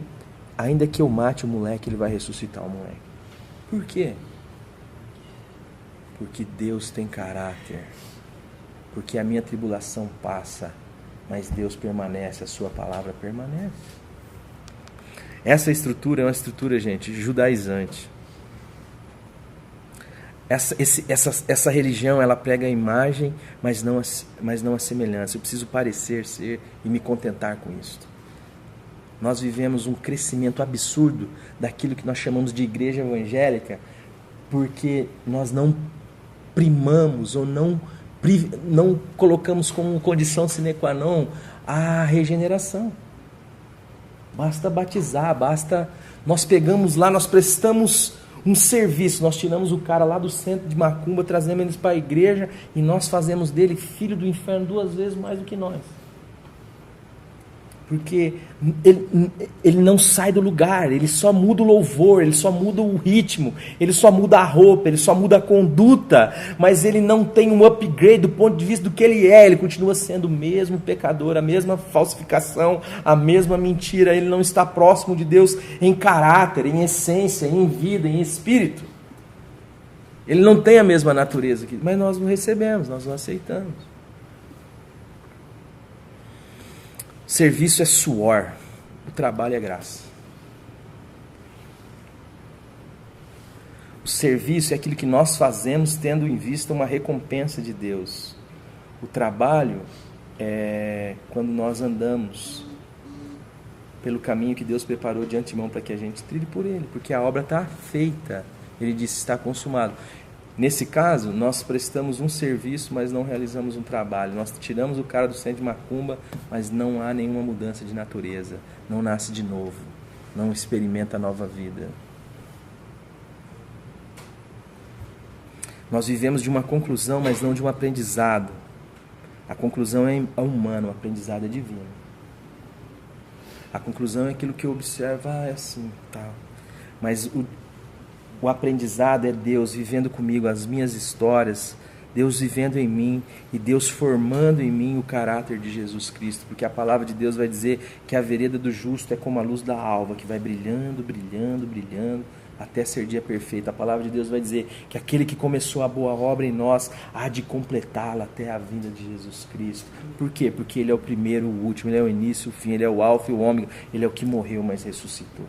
ainda que eu mate o moleque, ele vai ressuscitar o moleque. Por quê? Porque Deus tem caráter, porque a minha tribulação passa, mas Deus permanece, a sua palavra permanece. Essa estrutura é uma estrutura, gente, judaizante. Essa religião, ela prega a imagem, mas não a semelhança. Eu preciso parecer ser e me contentar com isso. Nós vivemos um crescimento absurdo daquilo que nós chamamos de igreja evangélica, porque nós não primamos ou não colocamos como condição sine qua non a regeneração. Basta batizar, nós pegamos lá, nós prestamos um serviço, nós tiramos o cara lá do centro de Macumba, trazemos eles para a igreja e nós fazemos dele filho do inferno 2 vezes mais do que nós. Porque ele não sai do lugar, ele só muda o louvor, ele só muda o ritmo, ele só muda a roupa, ele só muda a conduta, mas ele não tem um upgrade do ponto de vista do que ele continua sendo o mesmo pecador, a mesma falsificação, a mesma mentira, ele não está próximo de Deus em caráter, em essência, em vida, em espírito. Ele não tem a mesma natureza, mas nós o recebemos, nós o aceitamos. O serviço é suor, o trabalho é graça. O serviço é aquilo que nós fazemos tendo em vista uma recompensa de Deus. O trabalho é quando nós andamos pelo caminho que Deus preparou de antemão para que a gente trilhe por ele, porque a obra está feita. Ele disse, está consumado. Nesse caso, nós prestamos um serviço, mas não realizamos um trabalho. Nós tiramos o cara do centro de macumba, mas não há nenhuma mudança de natureza. Não nasce de novo. Não experimenta a nova vida. Nós vivemos de uma conclusão, mas não de um aprendizado. A conclusão é humana, o aprendizado é divino. A conclusão é aquilo que eu observo, é assim, tá. Mas o aprendizado é Deus vivendo comigo as minhas histórias, Deus vivendo em mim e Deus formando em mim o caráter de Jesus Cristo, porque a palavra de Deus vai dizer que a vereda do justo é como a luz da alva, que vai brilhando, brilhando, brilhando, até ser dia perfeito. A palavra de Deus vai dizer que aquele que começou a boa obra em nós há de completá-la até a vinda de Jesus Cristo. Por quê? Porque Ele é o primeiro, o último, Ele é o início, o fim, Ele é o alfa e o ômega, Ele é o que morreu, mas ressuscitou.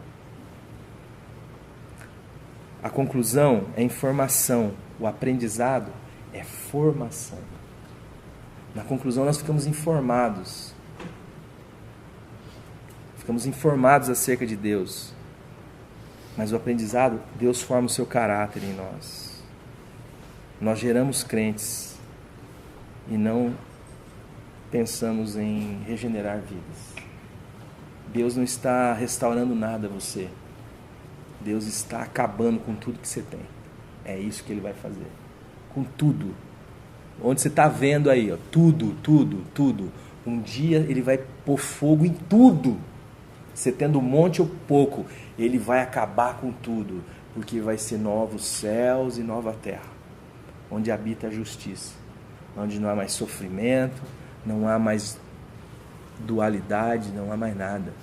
A conclusão é informação, o aprendizado é formação. Na conclusão nós ficamos informados. Ficamos informados acerca de Deus. Mas o aprendizado, Deus forma o seu caráter em nós. Nós geramos crentes e não pensamos em regenerar vidas. Deus não está restaurando nada a você. Deus está acabando com tudo que você tem. É isso que Ele vai fazer. Com tudo. Onde você está vendo aí, ó, tudo, tudo, tudo. Um dia Ele vai pôr fogo em tudo. Você tendo um monte ou pouco, Ele vai acabar com tudo, porque vai ser novos céus e nova terra, onde habita a justiça, onde não há mais sofrimento, não há mais dualidade, não há mais nada.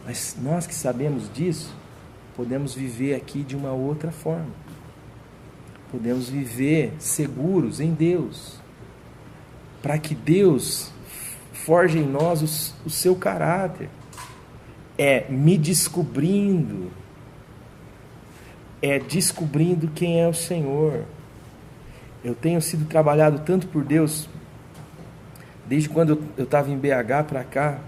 Mas nós que sabemos disso, podemos viver aqui de uma outra forma. Podemos viver seguros em Deus, para que Deus forje em nós o seu caráter. É me descobrindo, é descobrindo quem é o Senhor. Eu tenho sido trabalhado tanto por Deus, desde quando eu estava em BH para cá.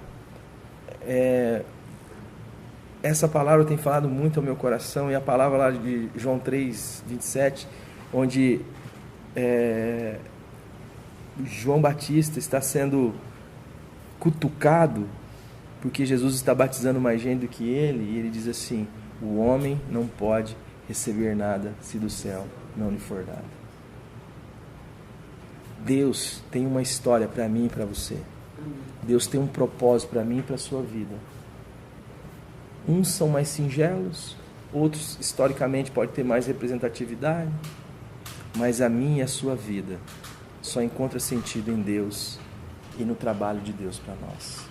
Essa palavra tem falado muito ao meu coração, e a palavra lá de João 3, 27, onde João Batista está sendo cutucado, porque Jesus está batizando mais gente do que ele, e ele diz assim: o homem não pode receber nada se do céu não lhe for dado. Deus tem uma história para mim e para você. Deus tem um propósito para mim e para a sua vida. Uns são mais singelos, outros historicamente podem ter mais representatividade, mas a minha e a sua vida só encontra sentido em Deus e no trabalho de Deus para nós.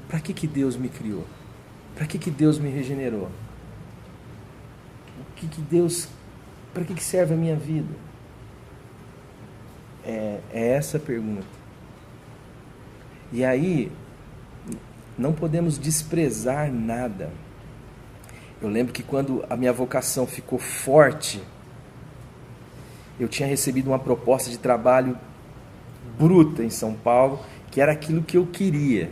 Para que Deus me criou? Para que Deus me regenerou? Para que serve a minha vida? É essa a pergunta. E aí, não podemos desprezar nada. Eu lembro que quando a minha vocação ficou forte, eu tinha recebido uma proposta de trabalho bruta em São Paulo, que era aquilo que eu queria.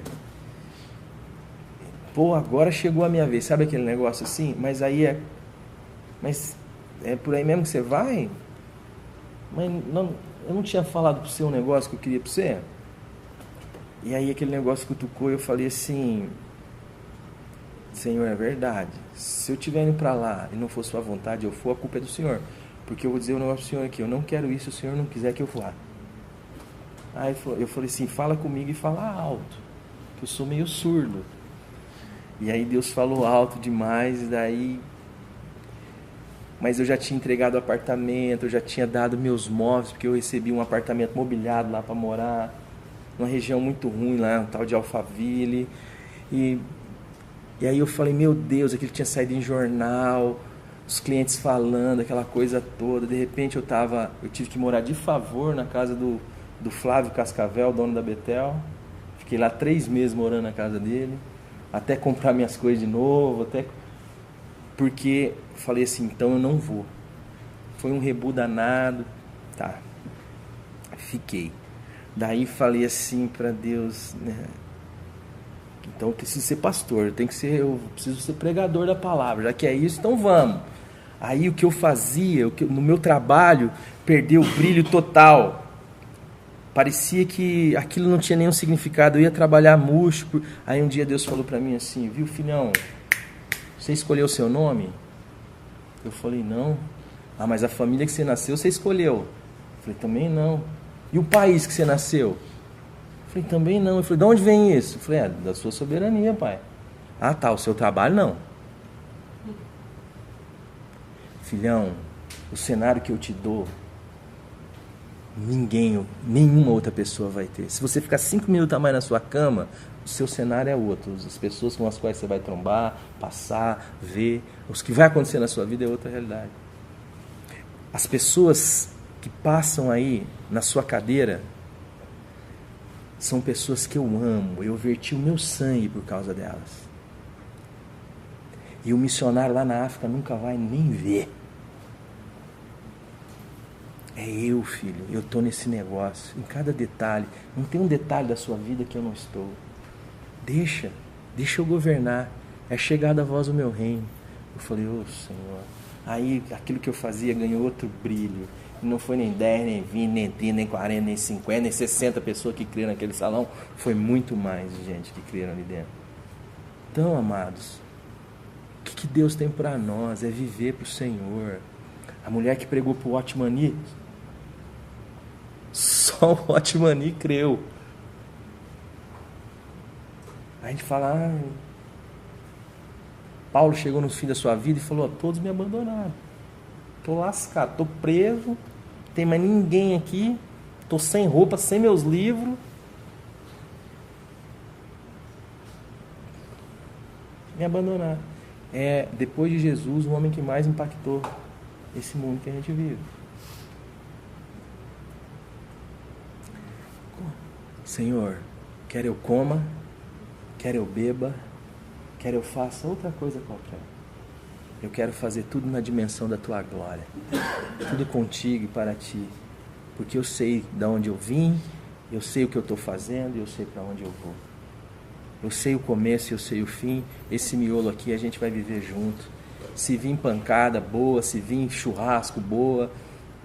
Pô, agora chegou a minha vez. Sabe aquele negócio assim? Mas aí Mas é por aí mesmo que você vai? Mas não, eu não tinha falado para você um negócio que eu queria para você? E aí aquele negócio cutucou e eu falei assim: Senhor, é verdade. Se eu estiver indo para lá e não for sua vontade, eu for, a culpa é do Senhor. Porque eu vou dizer um negócio pro Senhor aqui: eu não quero isso, se o Senhor não quiser que eu vá. Aí eu falei assim: fala comigo e fala alto, que eu sou meio surdo. E aí Deus falou alto demais, e daí... Mas eu já tinha entregado o apartamento, eu já tinha dado meus móveis, porque eu recebi um apartamento mobiliado lá para morar, numa região muito ruim lá, um tal de Alphaville. E aí eu falei: meu Deus, aquilo tinha saído em jornal, os clientes falando, aquela coisa toda. De repente eu tive que morar de favor na casa do Flávio Cascavel, dono da Betel. Fiquei lá 3 meses morando na casa dele, até comprar minhas coisas de novo, porque falei assim, então eu não vou. Foi um rebu danado, tá, fiquei. Daí falei assim para Deus, né? Então eu preciso ser pastor, eu preciso ser pregador da palavra, já que é isso, então vamos. Aí o que eu fazia, no meu trabalho, perdeu o brilho total. Parecia que aquilo não tinha nenhum significado. Eu ia trabalhar murcho. Aí um dia Deus falou para mim assim, viu, filhão, você escolheu o seu nome? Eu falei, não. Ah, mas a família que você nasceu, você escolheu. Eu falei, também não. E o país que você nasceu? Eu falei, também não. Eu falei, de onde vem isso? Eu falei, da sua soberania, pai. Ah, tá, o seu trabalho não. Filhão, o cenário que eu te dou, nenhuma outra pessoa vai ter. Se você ficar 5 minutos a mais na sua cama, o seu cenário é outro. As pessoas com as quais você vai trombar, passar, ver, os que vai acontecer na sua vida é outra realidade. As pessoas que passam aí na sua cadeira são pessoas que eu amo. Eu verti o meu sangue por causa delas. E o missionário lá na África nunca vai nem ver. É eu, filho, eu estou nesse negócio, em cada detalhe. Não tem um detalhe da sua vida que eu não estou. Deixa eu governar. É chegada a voz do meu reino. Eu falei, Senhor. Aí aquilo que eu fazia ganhou outro brilho. E não foi nem 10, nem 20, nem 30, nem 40, nem 50, nem 60 pessoas que criaram naquele salão. Foi muito mais gente que criaram ali dentro. Então, amados, o que Deus tem para nós é viver para o Senhor. A mulher que pregou para o Otmani, só o Otmani creu. Aí a gente fala, Paulo chegou no fim da sua vida e falou, todos me abandonaram. Estou lascado, estou preso, não tem mais ninguém aqui, estou sem roupa, sem meus livros. Me abandonaram. É, depois de Jesus, o homem que mais impactou esse mundo que a gente vive. Senhor, quer eu coma, quer eu beba, quer eu faça outra coisa qualquer. Eu quero fazer tudo na dimensão da tua glória. Tudo contigo e para ti. Porque eu sei de onde eu vim, eu sei o que eu estou fazendo e eu sei para onde eu vou. Eu sei o começo e eu sei o fim. Esse miolo aqui a gente vai viver junto. Se vir pancada, boa. Se vir churrasco, boa.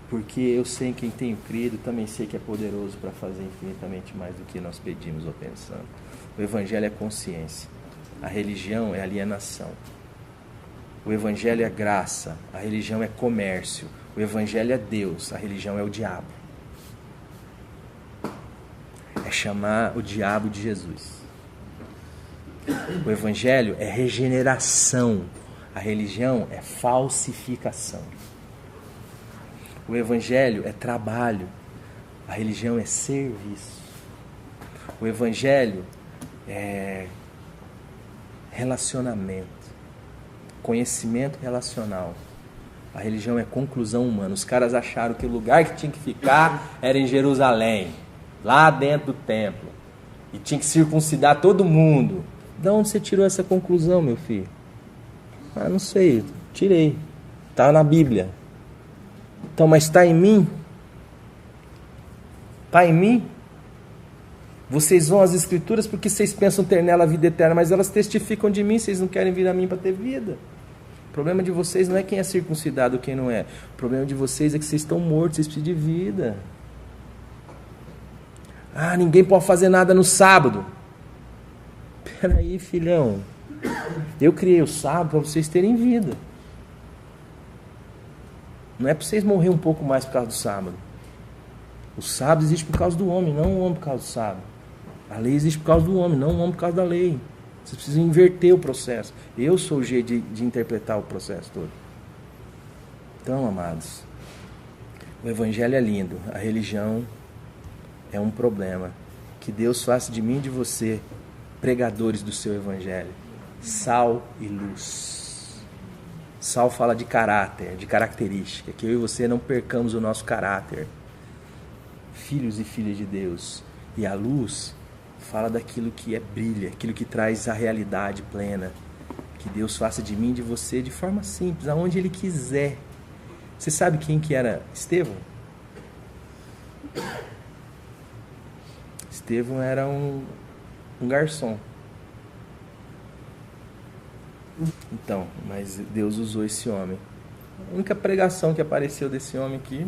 Porque eu sei em quem tenho crido, também sei que é poderoso para fazer infinitamente mais do que nós pedimos ou pensamos. O Evangelho é consciência. A religião é alienação. O Evangelho é graça. A religião é comércio. O Evangelho é Deus. A religião é o diabo. É chamar o diabo de Jesus. O Evangelho é regeneração. A religião é falsificação. O Evangelho é trabalho. A religião é serviço. O Evangelho é relacionamento. Conhecimento relacional. A religião é conclusão humana. Os caras acharam que o lugar que tinha que ficar era em Jerusalém, lá dentro do templo. E tinha que circuncidar todo mundo. De onde você tirou essa conclusão, meu filho? Ah, não sei, tirei. Está na Bíblia. Então, mas está em mim? Está em mim? Vocês vão às Escrituras porque vocês pensam ter nela a vida eterna, mas elas testificam de mim, vocês não querem vir a mim para ter vida. O problema de vocês não é quem é circuncidado ou quem não é. O problema de vocês é que vocês estão mortos, vocês precisam de vida. Ah, ninguém pode fazer nada no sábado. Peraí, filhão. Eu criei o sábado para vocês terem vida. Não é para vocês morrerem um pouco mais por causa do sábado. O sábado existe por causa do homem, não o homem por causa do sábado. A lei existe por causa do homem, não o homem por causa da lei. Vocês precisam inverter o processo. Eu sou o jeito de interpretar o processo todo. Então, amados, o Evangelho é lindo. A religião é um problema. Que Deus faça de mim e de você pregadores do seu Evangelho. Sal e luz. Sal fala de caráter, de característica, que eu e você não percamos o nosso caráter. Filhos e filhas de Deus. E a luz fala daquilo que brilha, aquilo que traz a realidade plena. Que Deus faça de mim e de você de forma simples, aonde Ele quiser. Você sabe quem que era Estevão? Estevão era um garçom. Então, mas Deus usou esse homem. A única pregação que apareceu desse homem aqui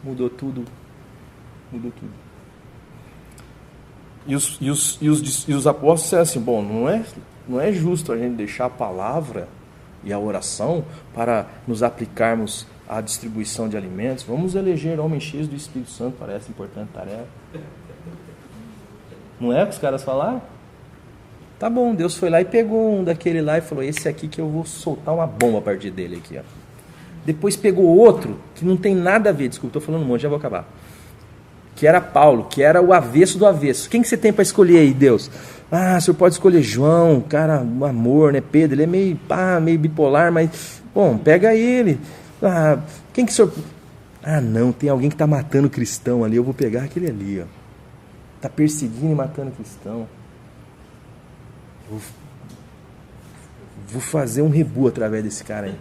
mudou tudo. Mudou tudo. E os apóstolos disseram assim, bom, não é justo a gente deixar a palavra e a oração para nos aplicarmos à distribuição de alimentos. Vamos eleger homens cheios do Espírito Santo para essa importante tarefa. Não é o que os caras falaram? Tá bom, Deus foi lá e pegou um daquele lá e falou, esse aqui que eu vou soltar uma bomba a partir dele aqui, ó. Depois pegou outro, que não tem nada a ver, desculpa, estou falando um monte, já vou acabar. Que era Paulo, que era o avesso do avesso. Quem que você tem para escolher aí, Deus? Ah, o senhor pode escolher João, cara, um amor, né? Pedro, ele é meio bipolar, mas, bom, pega ele. Ah, quem que o senhor... Ah, não, tem alguém que está matando cristão ali, eu vou pegar aquele ali, ó. Está perseguindo e matando cristão. Vou fazer um rebu através desse cara aí.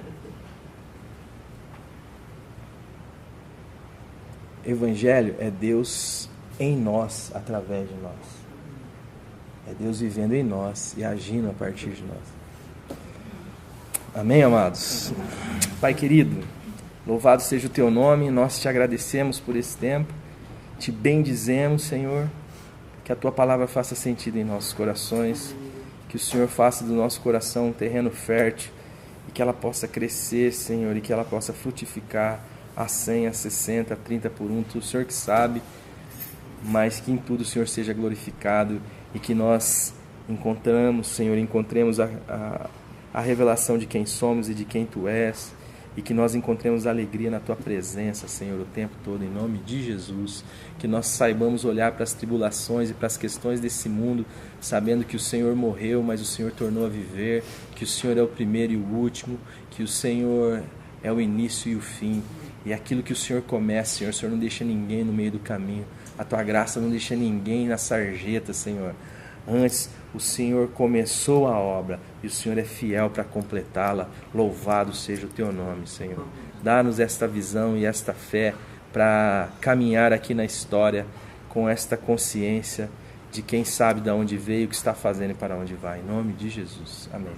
Evangelho é Deus em nós, através de nós. É Deus vivendo em nós e agindo a partir de nós. Amém, amados? Pai querido, louvado seja o Teu nome, nós te agradecemos por esse tempo, te bendizemos, Senhor, que a Tua palavra faça sentido em nossos corações, que o Senhor faça do nosso coração um terreno fértil e que ela possa crescer, Senhor, e que ela possa frutificar a 100, a 60, a 30 por um, o Senhor que sabe, mas que em tudo o Senhor seja glorificado e que nós encontremos a revelação de quem somos e de quem Tu és, e que nós encontremos alegria na Tua presença, Senhor, o tempo todo, em nome de Jesus. Que nós saibamos olhar para as tribulações e para as questões desse mundo, sabendo que o Senhor morreu, mas o Senhor tornou a viver, que o Senhor é o primeiro e o último, que o Senhor é o início e o fim, e aquilo que o Senhor começa, Senhor, o Senhor não deixa ninguém no meio do caminho, a Tua graça não deixa ninguém na sarjeta, Senhor. Antes, o Senhor começou a obra e o Senhor é fiel para completá-la. Louvado seja o Teu nome, Senhor. Dá-nos esta visão e esta fé para caminhar aqui na história com esta consciência de quem sabe de onde veio, o que está fazendo e para onde vai. Em nome de Jesus. Amém.